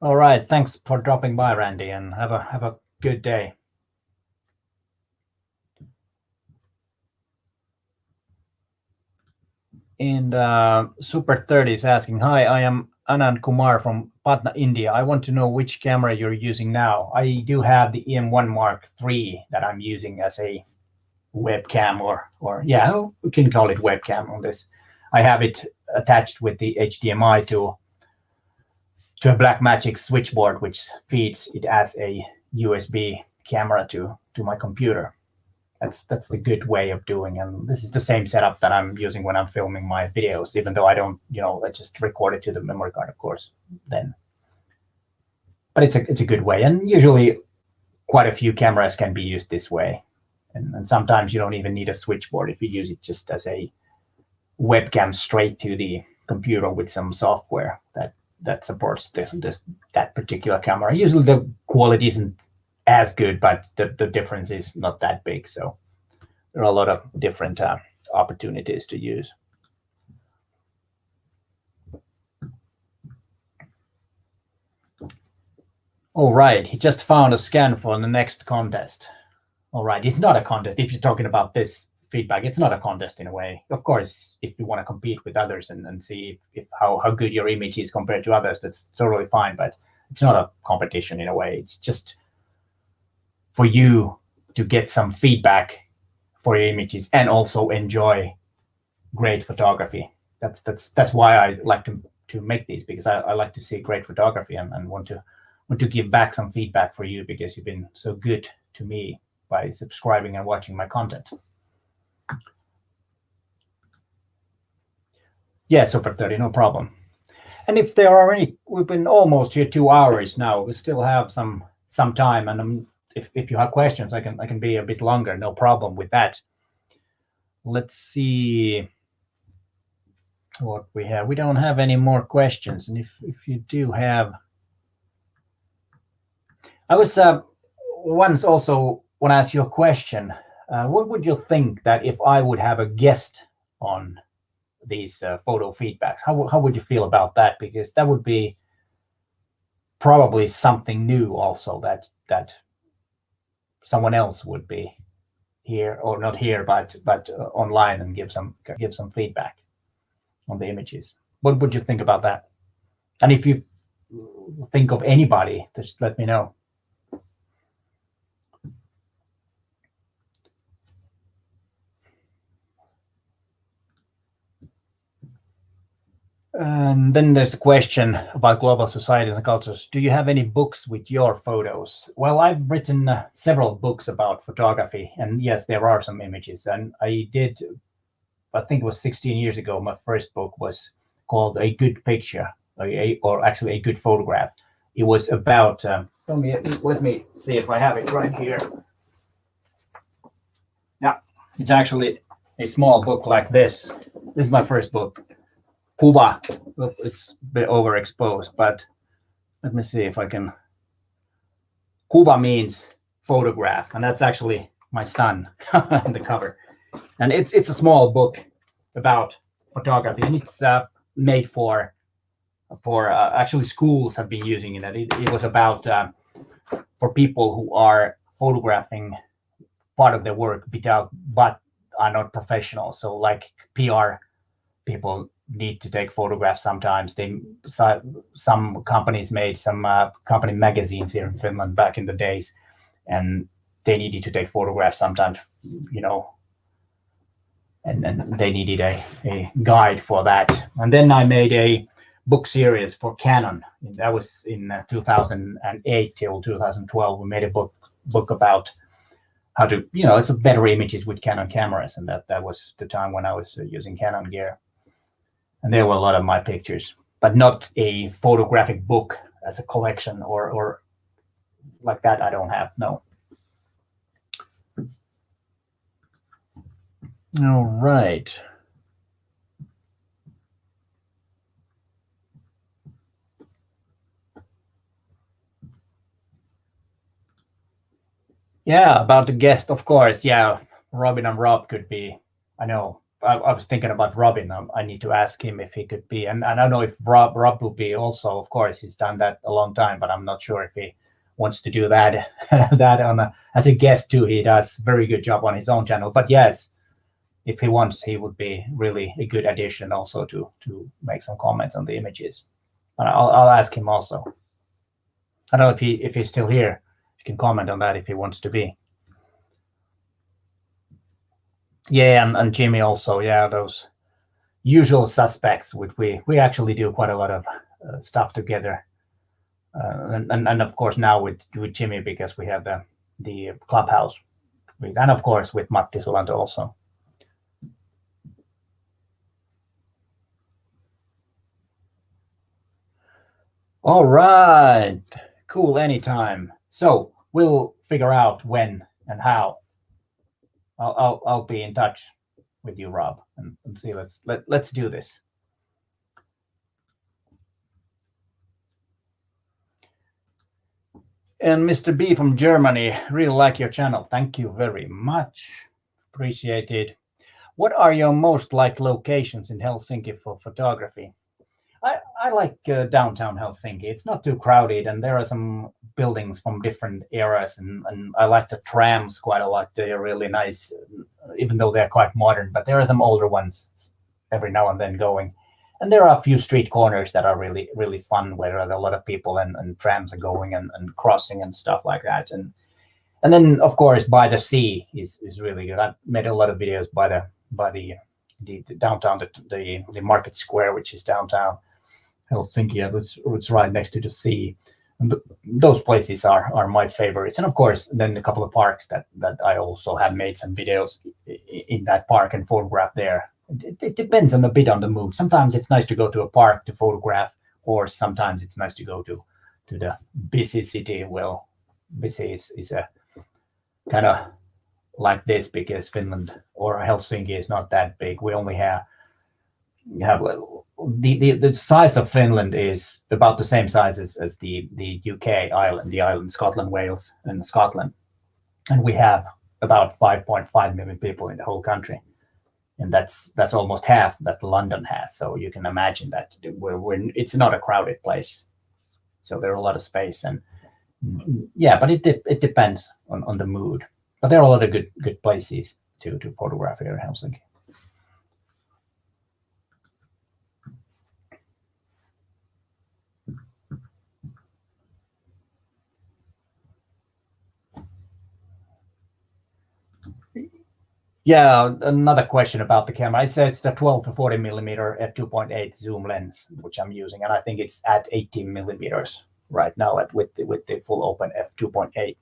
All right, thanks for dropping by, Randy, and have a good day. And Super 30 is asking, hi, I am Anand Kumar from Patna, India. I want to know which camera you're using now. I do have the EM1 Mark III that I'm using as a webcam, or yeah, we can call it webcam on this. I have it attached with the HDMI to a Blackmagic switchboard, which feeds it as a USB camera to my computer. That's the good way of doing. And this is the same setup that I'm using when I'm filming my videos, even though I don't, I just record it to the memory card, of course, then. But it's a good way. And usually quite a few cameras can be used this way. And sometimes you don't even need a switchboard if you use it just as a webcam straight to the computer with some software that supports that particular camera. Usually the quality isn't as good, but the difference is not that big. So there are a lot of different opportunities to use. All right, he just found a scan for the next contest. All right, it's not a contest. If you're talking about this feedback, it's not a contest in a way. Of course, if you want to compete with others and see if how good your image is compared to others, that's totally fine. But it's not a competition in a way. It's just for you to get some feedback for your images and also enjoy great photography. That's why I like to make these, because I like to see great photography and want to give back some feedback for you, because you've been so good to me by subscribing and watching my content. Yeah, Super 30, no problem. And if there are any, we've been almost here 2 hours now. We still have some time, and if you have questions, I can be a bit longer. No problem with that. Let's see what we have. We don't have any more questions, and if you do have, I was once also want to ask you a question. What would you think that if I would have a guest on these photo feedbacks? How would you feel about that? Because that would be probably something new also, that someone else would be here, or not here, but online, and give some feedback on the images. What would you think about that? And if you think of anybody, just let me know. And then there's the question about global societies and cultures. Do you have any books with your photos? Well, I've written several books about photography, and yes, there are some images. And I think it was 16 years ago, my first book was called A Good Picture, or actually A Good Photograph. It was about, let me see if I have it right here. Yeah, it's actually a small book like this. This is my first book. Kuva. It's a bit overexposed, but let me see if I can. Kuva means photograph, and that's actually my son on the cover. And it's a small book about photography, and it's made for actually schools have been using it. It was about for people who are photographing part of their work, but are not professional. So like PR people need to take photographs sometimes. Some companies made some company magazines here in Finland back in the days, and they needed to take photographs sometimes, and they needed a guide for that. And then I made a book series for Canon. That was in 2008 till 2012. We made a book about how to, it's better images with Canon cameras, and that was the time when I was using Canon gear. And there were a lot of my pictures, but not a photographic book as a collection or like that. I don't have, no. All right. Yeah, about the guest, of course. Yeah, Robin and Rob could be. I know. I was thinking about Robin. I need to ask him if he could be, and I don't know if Rob will be also. Of course, he's done that a long time, but I'm not sure if he wants to do that as a guest too. He does very good job on his own channel. But yes, if he wants, he would be really a good addition also to make some comments on the images. And I'll ask him also. I don't know if he's still here. He can comment on that if he wants to be. Yeah, and Jimmy also. Yeah, those usual suspects. Which we actually do quite a lot of stuff together, and of course now with Jimmy, because we have the clubhouse and of course with Matti Sulanto also. All right, cool, anytime. So we'll figure out when and how. I'll be in touch with you, Rob, and see. Let's do this. And Mr. B from Germany, really like your channel. Thank you very much. Appreciate it. What are your most liked locations in Helsinki for photography? I like downtown Helsinki. It's not too crowded, and there are some buildings from different eras, and I like the trams quite a lot. They are really nice, even though they're quite modern, but there are some older ones every now and then going. And there are a few street corners that are really, really fun, where there are a lot of people and trams are going and crossing and stuff like that. And then, of course, by the sea is really good. I've made a lot of videos by the downtown, the market square, which is downtown Helsinki. It's right next to the sea. And those places are my favorites. And of course, then a couple of parks that I also have made some videos in that park and photograph there. It depends a bit on the mood. Sometimes it's nice to go to a park to photograph, or sometimes it's nice to go to the busy city. Well, busy is a kind of like this, because Finland or Helsinki is not that big. We only have the size of Finland is about the same size as the UK island, the island Scotland, Wales, and Scotland, and we have about 5.5 million people in the whole country. And that's almost half that London has. So you can imagine that it's not a crowded place. So there are a lot of space, and yeah, but it depends on the mood. But there are a lot of good places to photograph here in Helsinki. Yeah, another question about the camera. It's the 12 to 40 millimeter f2.8 zoom lens, which I'm using, and I think it's at 18 millimeters right now with the full open f2.8.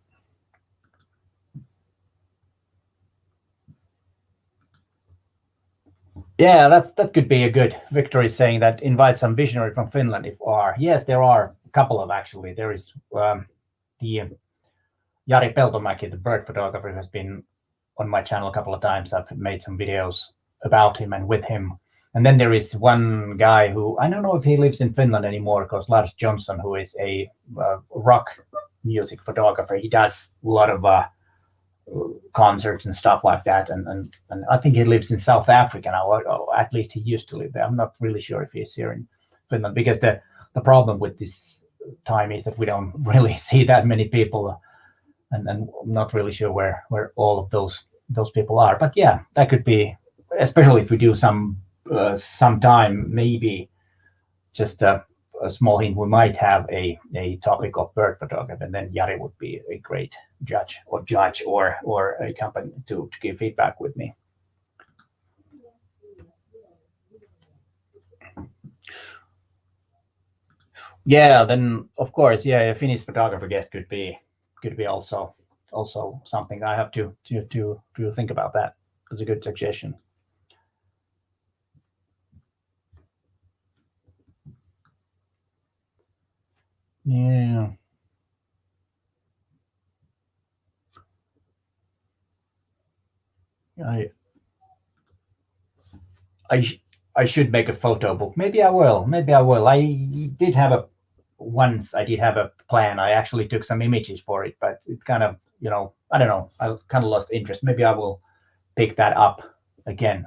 Yeah, that could be a good. Victor is saying that invite some visionary from Finland if are. Yes, there are a couple of, actually. There is the Jari Peltomäki, the bird photographer, has been on my channel a couple of times. I've made some videos about him and with him. And then there is one guy who, I don't know if he lives in Finland anymore, because Lars Johnson, who is a rock music photographer. He does a lot of concerts and stuff like that. And I think he lives in South Africa now, or at least he used to live there. I'm not really sure if he's here in Finland, because the problem with this time is that we don't really see that many people. And I'm not really sure where all of those people are. But yeah, that could be, especially if we do some time, maybe just a small hint. We might have a topic of bird photography, and then Jari would be a great judge or a company to give feedback with me. Yeah, then of course, yeah, a Finnish photographer guest could be also something. I have to think about that. It's a good suggestion. Yeah. I should make a photo book. Maybe I will. I did have a plan. I actually took some images for it, but it kind of, I don't know. I kind of lost interest. Maybe I will pick that up again.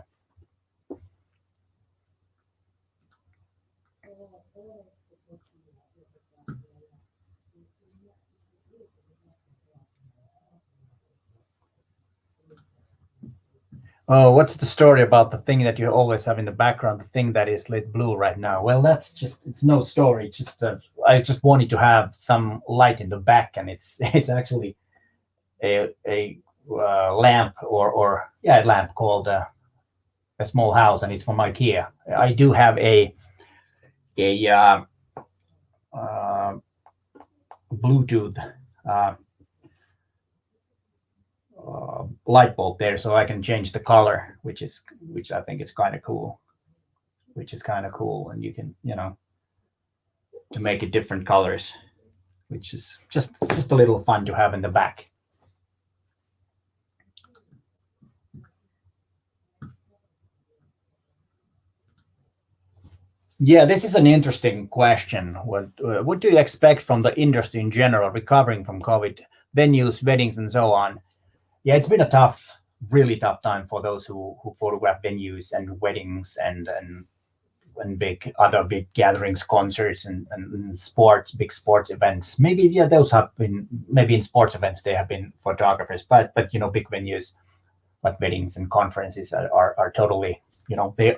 Oh, what's the story about the thing that you always have in the background, the thing that is lit blue right now? Well, it's no story. I just wanted to have some light in the back, and it's actually a lamp or a lamp called a small house, and it's from IKEA. I do have a Bluetooth light bulb there, so I can change the color, which I think is kind of cool. And you can, to make it different colors, which is just a little fun to have in the back. Yeah, this is an interesting question. What do you expect from the industry in general recovering from COVID? Venues, weddings, and so on. Yeah, it's been a really tough time for those who photograph venues and weddings and big gatherings, concerts, and big sports events. Maybe those have been, maybe in sports events they have been photographers, but big venues like weddings and conferences are totally they're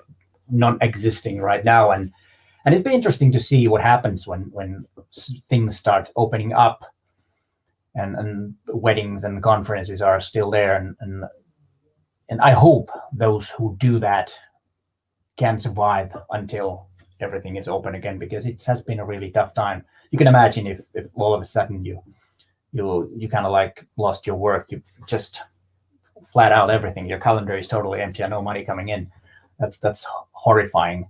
non-existing right now, and it'd be interesting to see what happens when things start opening up and weddings and conferences are still there, and I hope those who do that can survive until everything is open again, because it has been a really tough time. You can imagine if all of a sudden you kind of like lost your work, you just flat out everything, your calendar is totally empty and no money coming in. That's horrifying.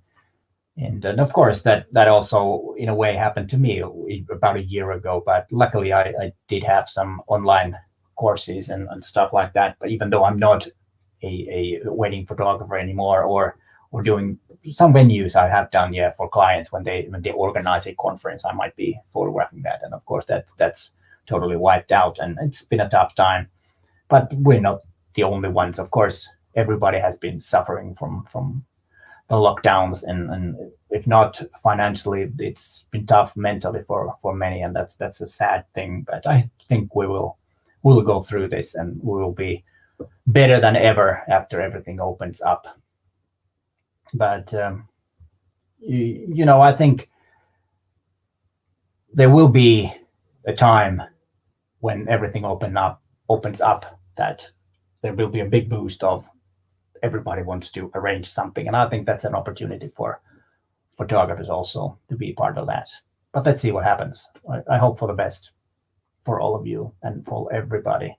And of course that also in a way happened to me about a year ago, but luckily I did have some online courses and stuff like that. But even though I'm not a wedding photographer anymore, or doing some venues I have done for clients, when they organize a conference, I might be photographing that, and of course that's totally wiped out, and it's been a tough time. But we're not the only ones. Of course, everybody has been suffering from the lockdowns, and if not financially, it's been tough mentally for many, and that's a sad thing. But I think we'll go through this, and we will be better than ever after everything opens up. But I think there will be a time when everything opens up, that there will be a big boost of everybody wants to arrange something, and I think that's an opportunity for photographers also to be part of that. But let's see what happens. I hope for the best for all of you and for everybody.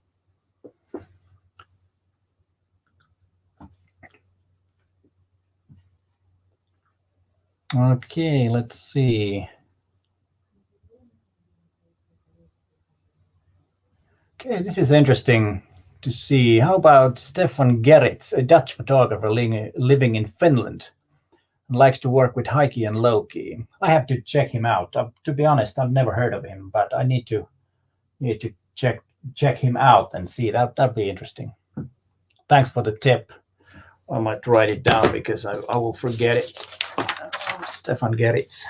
Okay, let's see. Okay, this is interesting to see. How about Stefan Gerritz, a Dutch photographer living in Finland, and likes to work with high key and low key? I have to check him out. To be honest, I've never heard of him, but I need to check him out and see. That'd be interesting. Thanks for the tip. I might write it down because I will forget it. Stefan Gerritz.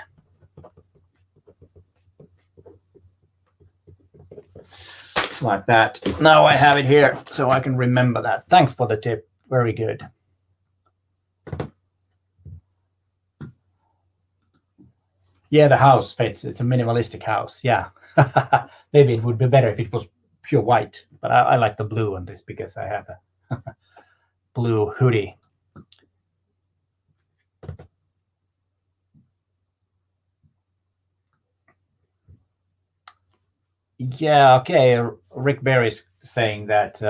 Like that. Now I have it here, so I can remember that. Thanks for the tip. Very good. Yeah, the house fits. It's a minimalistic house. Yeah. Maybe it would be better if it was pure white, but I like the blue on this because I have a blue hoodie. Yeah, okay. Rick Berry's saying that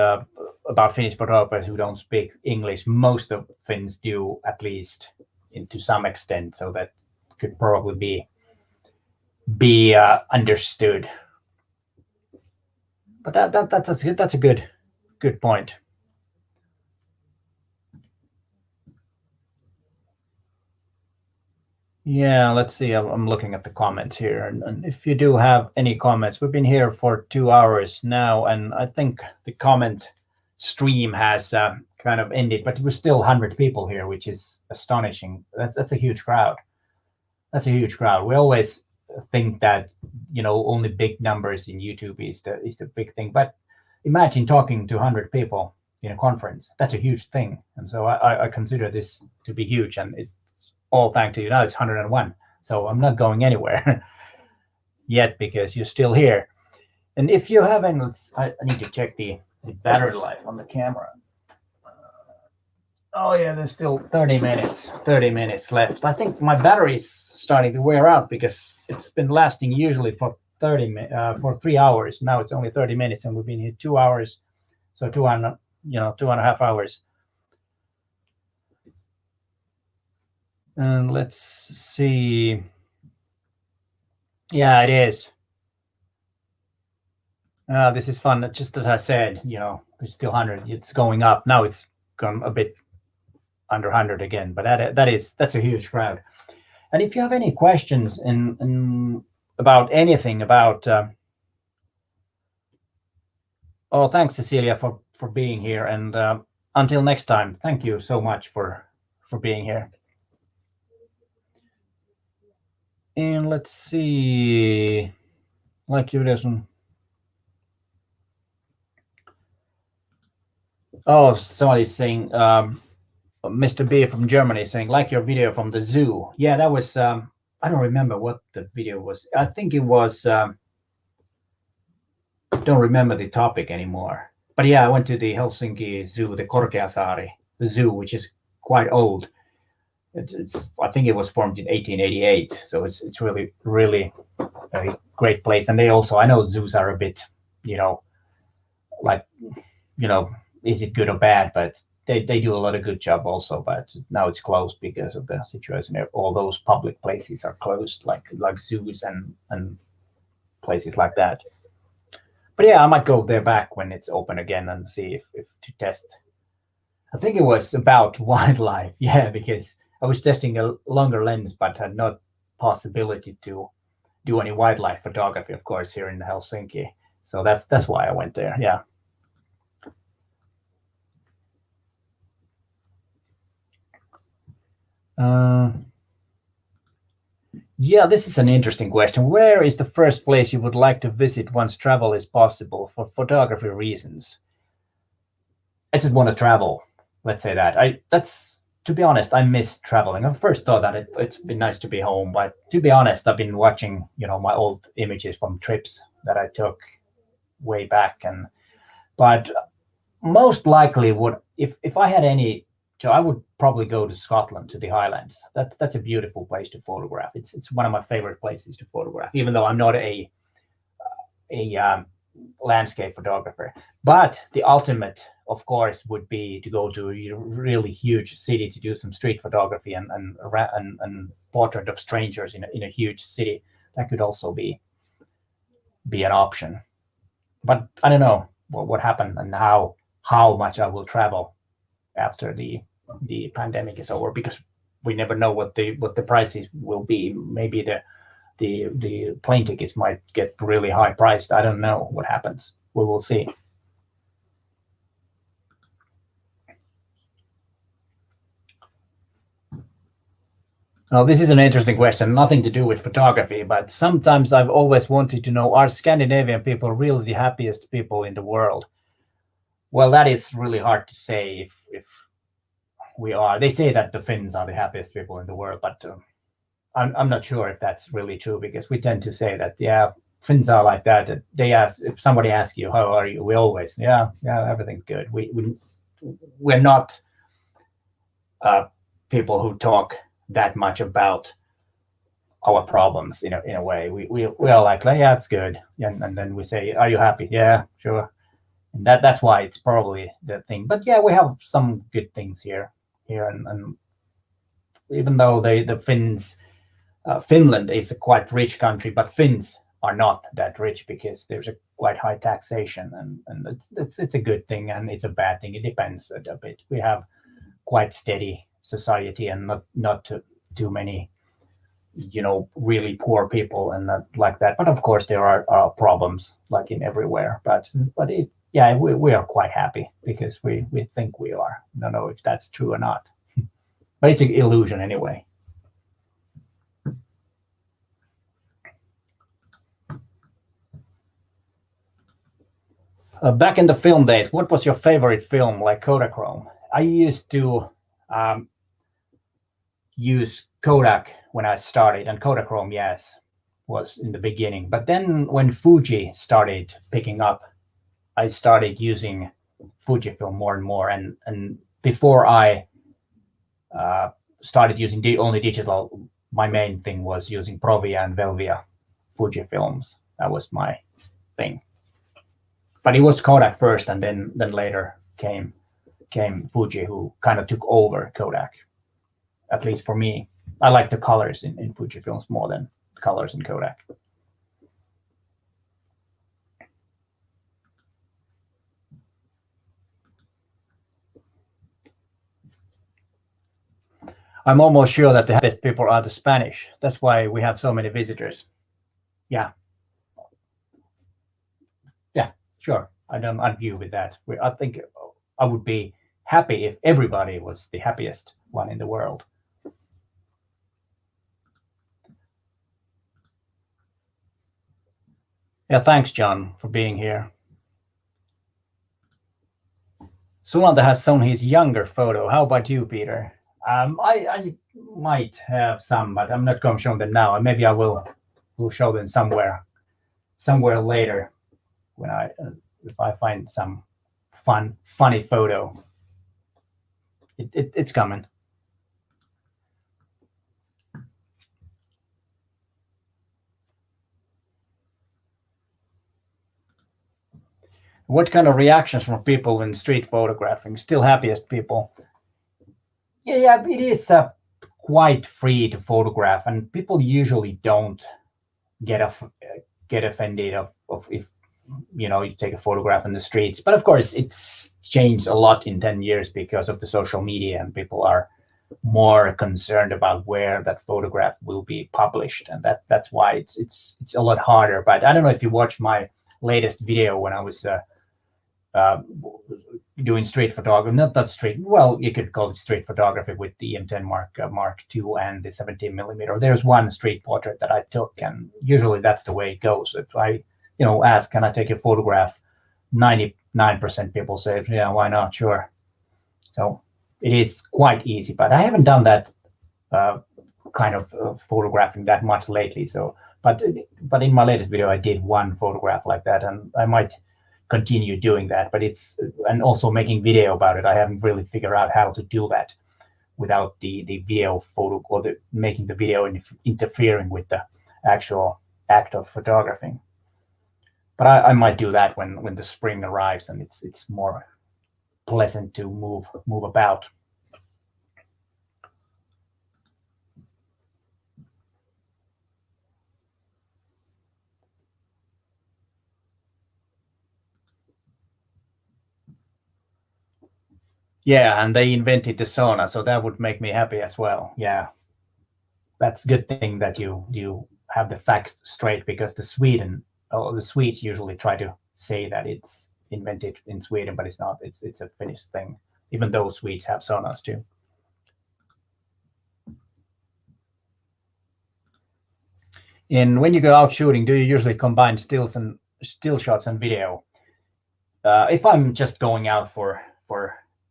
about Finnish photographers who don't speak English. Most of Finns do, at least to some extent, so that could probably be understood. But that's a good point. Yeah, let's see. I'm looking at the comments here, and if you do have any comments, we've been here for 2 hours now, and I think the comment stream has kind of ended, but we're still 100 people here, which is astonishing. That's a huge crowd. That's a huge crowd. We always think that only big numbers in YouTube is the big thing, but imagine talking to 100 people in a conference. That's a huge thing, and so I consider this to be huge, and it's all thanks to you. Now it's 101, so I'm not going anywhere yet because you're still here. And if you haven't, I need to check the battery life on the camera. Oh yeah, there's still 30 minutes left. I think my battery is starting to wear out because it's been lasting usually for 3 hours. Now it's only 30 minutes, and we've been here 2 hours, so 2.5 hours. And let's see. Yeah, it is. This is fun. Just as I said, it's still 100. It's going up. Now it's gone a bit under 100 again. But that's a huge crowd. And if you have any questions about anything about, thanks Cecilia for being here. And until next time, thank you so much for being here. And let's see, like your videos. Oh, somebody's saying, Mr. B from Germany saying, like your video from the zoo. Yeah, that was, I don't remember what the video was. I think it was, don't remember the topic anymore. But yeah, I went to the Helsinki zoo, the Korkeasaari zoo, which is quite old. It's I think it was formed in 1888, so it's really, really a great place. And they also, I know zoos are a bit, like, is it good or bad? But they do a lot of good job also. But now it's closed because of the situation. All those public places are closed, like zoos and places like that. But yeah, I might go there back when it's open again and see if to test. I think it was about wildlife, yeah, because I was testing a longer lens, but had not possibility to do any wildlife photography, of course, here in Helsinki. So that's why I went there. Yeah. Yeah, this is an interesting question. Where is the first place you would like to visit once travel is possible for photography reasons? I just want to travel. Let's say that. To be honest, I miss traveling. I first thought that it's been nice to be home, but to be honest, I've been watching, my old images from trips that I took way back, but most likely if I had any, I would probably go to Scotland, to the Highlands. That's a beautiful place to photograph. It's one of my favorite places to photograph, even though I'm not a landscape photographer. But the ultimate, of course, would be to go to a really huge city to do some street photography and portrait of strangers in a huge city. That could also be an option. But I don't know what happened and how much I will travel after the pandemic is over, because we never know what the prices will be. Maybe the plane tickets might get really high priced. I don't know what happens. We will see. Now, this is an interesting question, nothing to do with photography, but sometimes I've always wanted to know, are Scandinavian people really the happiest people in the world? Well, that is really hard to say if we are. They say that the Finns are the happiest people in the world, but I'm not sure if that's really true, because we tend to say that, yeah, Finns are like that. If somebody asks you, how are you? We always, yeah, everything's good. We're not people who talk that much about our problems in a way. We are like, yeah, it's good. And then we say, are you happy? Yeah, sure. And that's why it's probably the thing. But yeah, we have some good things here. And even though the Finns, Finland is a quite rich country, but Finns are not that rich because there's a quite high taxation, and it's a good thing and it's a bad thing. It depends a bit. We have quite steady society and not too many, really poor people and not like that. But of course there are problems like in everywhere. But we are quite happy because we think we are. I don't know if that's true or not, but it's an illusion anyway. Back in the film days, what was your favorite film, like Kodachrome? I used to use Kodak when I started, and Kodachrome, yes, was in the beginning. But then when Fuji started picking up, I started using Fujifilm more and more. And before I started using only digital, my main thing was using Provia and Velvia Fujifilms. That was my thing. But it was Kodak first, and then later came Fuji, who kind of took over Kodak. At least for me, I like the colors in Fuji films more than the colors in Kodak. I'm almost sure that the happiest people are the Spanish. That's why we have so many visitors. Yeah. Yeah, sure. I don't argue with that. I think I would be happy if everybody was the happiest one in the world. Yeah, thanks, John, for being here. Sulanta has shown his younger photo. How about you, Peter? I might have some, but I'm not going to show them now. Maybe I will show them somewhere later when if I find some funny photo. It's coming. What kind of reactions from people when street photographing? Still happiest people. Yeah, it is quite free to photograph, and people usually don't get offended of if you take a photograph in the streets. But of course, it's changed a lot in 10 years because of the social media, and people are more concerned about where that photograph will be published, and that's why it's a lot harder. But I don't know if you watched my latest video when I was doing street photography, not that street, well, you could call it street photography with the M10 Mark II and the 17mm. There's one street portrait that I took, and usually that's the way it goes. If I, ask, can I take a photograph? 99% people say, yeah, why not? Sure. So it is quite easy, but I haven't done that kind of photographing that much lately. So, but in my latest video, I did one photograph like that, and I might continue doing that, but and also making video about it. I haven't really figured out how to do that without the video photo or making the video interfering with the actual act of photographing. But I might do that when the spring arrives and it's more pleasant to move about. Yeah, and they invented the sauna, so that would make me happy as well. Yeah, that's a good thing that you have the facts straight, because the Swedes usually try to say that it's invented in Sweden, but it's not. It's a Finnish thing, even though Swedes have saunas too. And when you go out shooting, do you usually combine still shots and video? If I'm just going out for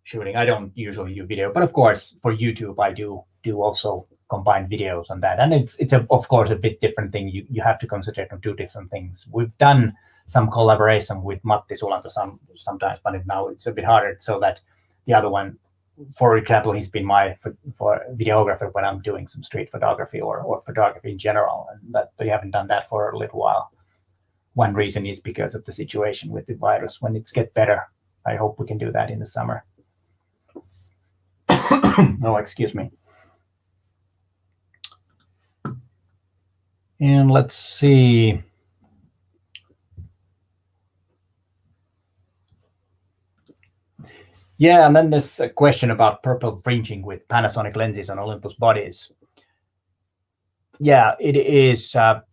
shooting, I don't usually do video, but of course for YouTube I do also combine videos on that, and it's of course a bit different thing. You have to consider to do different things. We've done some collaboration with Matti Sulanta sometimes, but now it's a bit harder, so that the other one, for example, he's been my for videographer when I'm doing some street photography or photography in general, and that we haven't done that for a little while. One reason is because of the situation with the virus. When it's get better, I hope we can do that in the summer. No, excuse me. And let's see. Yeah, and then there's a question about purple fringing with Panasonic lenses on Olympus bodies. Yeah, it is a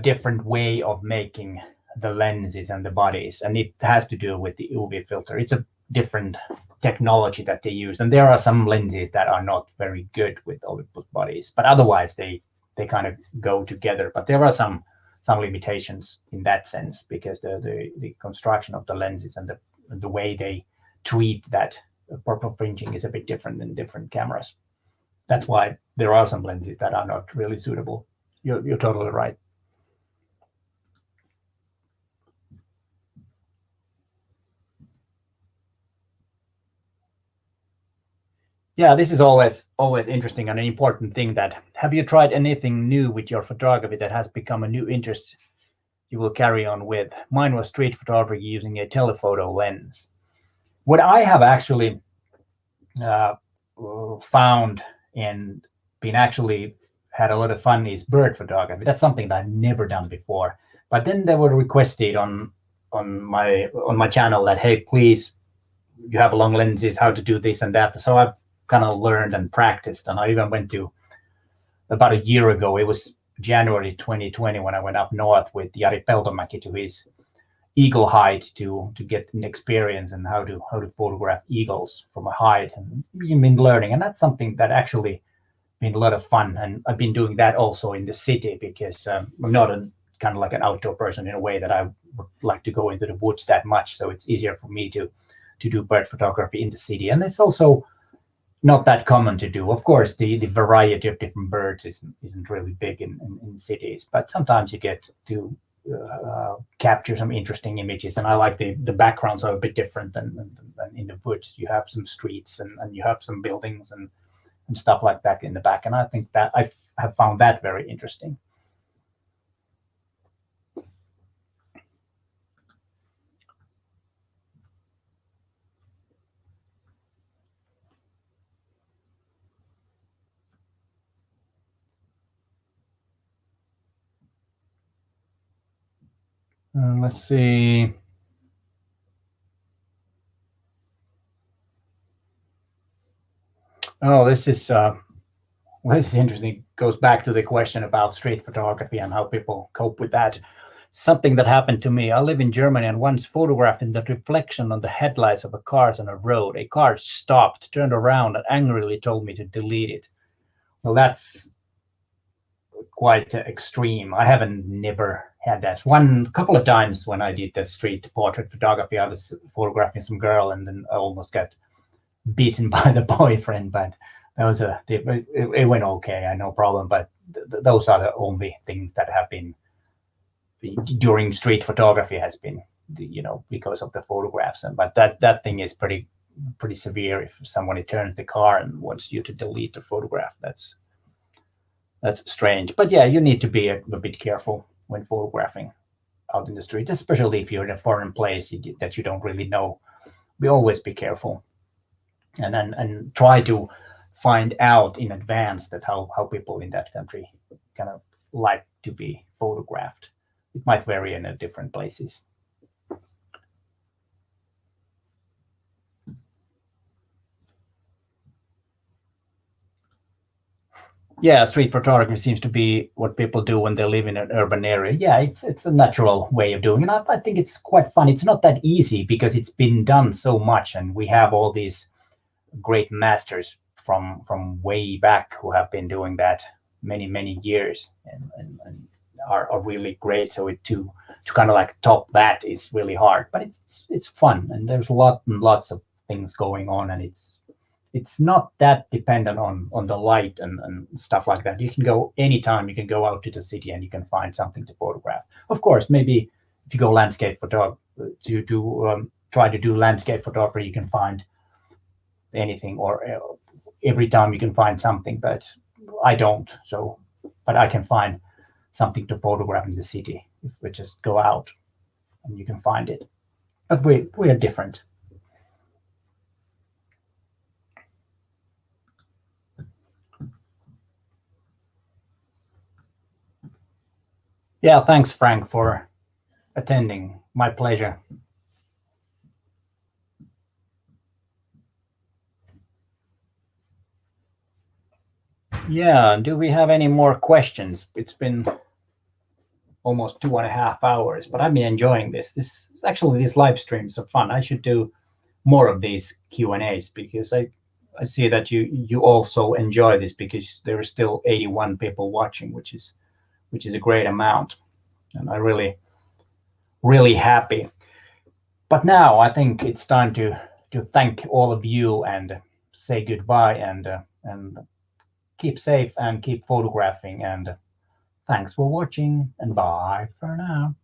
different way of making the lenses and the bodies, and it has to do with the UV filter. It's a different technology that they use, and there are some lenses that are not very good with Olympus bodies, but otherwise they kind of go together. But there are some limitations in that sense, because the construction of the lenses and the way they treat that purple fringing is a bit different in different cameras. That's why there are some lenses that are not really suitable. You're totally right. Yeah, this is always interesting and an important thing. That have you tried anything new with your photography that has become a new interest you will carry on with? Mine was street photography using a telephoto lens. What I have actually found and been actually had a lot of fun is bird photography. That's something that I've never done before. But then they were requested on my channel that, hey, please, you have long lenses, how to do this and that. So I've kind of learned and practiced. And I even went to, about a year ago, it was January 2020, when I went up north with Jari Peltomäki to his eagle height to get an experience and how to photograph eagles from a height, and you've been learning. And that's something that actually been a lot of fun. And I've been doing that also in the city, because I'm not a kind of like an outdoor person in a way that I would like to go into the woods that much. So it's easier for me to do bird photography in the city. And it's also not that common to do. Of course, the variety of different birds isn't really big in cities, but sometimes you get to capture some interesting images. And I like the backgrounds are a bit different than in the woods. You have some streets and you have some buildings and stuff like that in the back. And I think that I have found that very interesting. Let's see. Oh, this is interesting. It goes back to the question about street photography and how people cope with that. Something that happened to me. I live in Germany, and once photographing the reflection on the headlights of a car on a road, a car stopped, turned around, and angrily told me to delete it. Well, that's quite extreme. I haven't never had that. One couple of times when I did the street portrait photography, I was photographing some girl, and then I almost got beaten by the boyfriend. But that was it went okay, no problem. But those are the only things that have been during street photography, has been, because of the photographs. And but that thing is pretty severe. If someone turns the car and wants you to delete the photograph, that's strange. But yeah, you need to be a bit careful when photographing out in the street, especially if you're in a foreign place that you don't really know. We always be careful, and try to find out in advance that how people in that country kind of like to be photographed. It might vary in different places. Yeah, street photography seems to be what people do when they live in an urban area. Yeah, it's a natural way of doing it. I think it's quite fun. It's not that easy because it's been done so much, and we have all these great masters from way back who have been doing that many years and are really great. So to kind of like top that is really hard, but it's fun, and there's lots of things going on, and it's not that dependent on the light and stuff like that. You can go anytime. You can go out to the city and you can find something to photograph. Of course, maybe if you go landscape photography to try to do landscape photography, you can find anything, or every time you can find something. But I don't. So, but I can find something to photograph in the city if we just go out and you can find it. But we are different. Yeah, thanks, Frank, for attending. My pleasure. Yeah, do we have any more questions? It's been almost 2.5 hours, but I've been enjoying this. These live streams are fun. I should do more of these Q&As, because I see that you also enjoy this, because there are still 81 people watching, which is a great amount, and I'm really happy. But now I think it's time to thank all of you and say goodbye, and keep safe and keep photographing, and thanks for watching, and bye for now.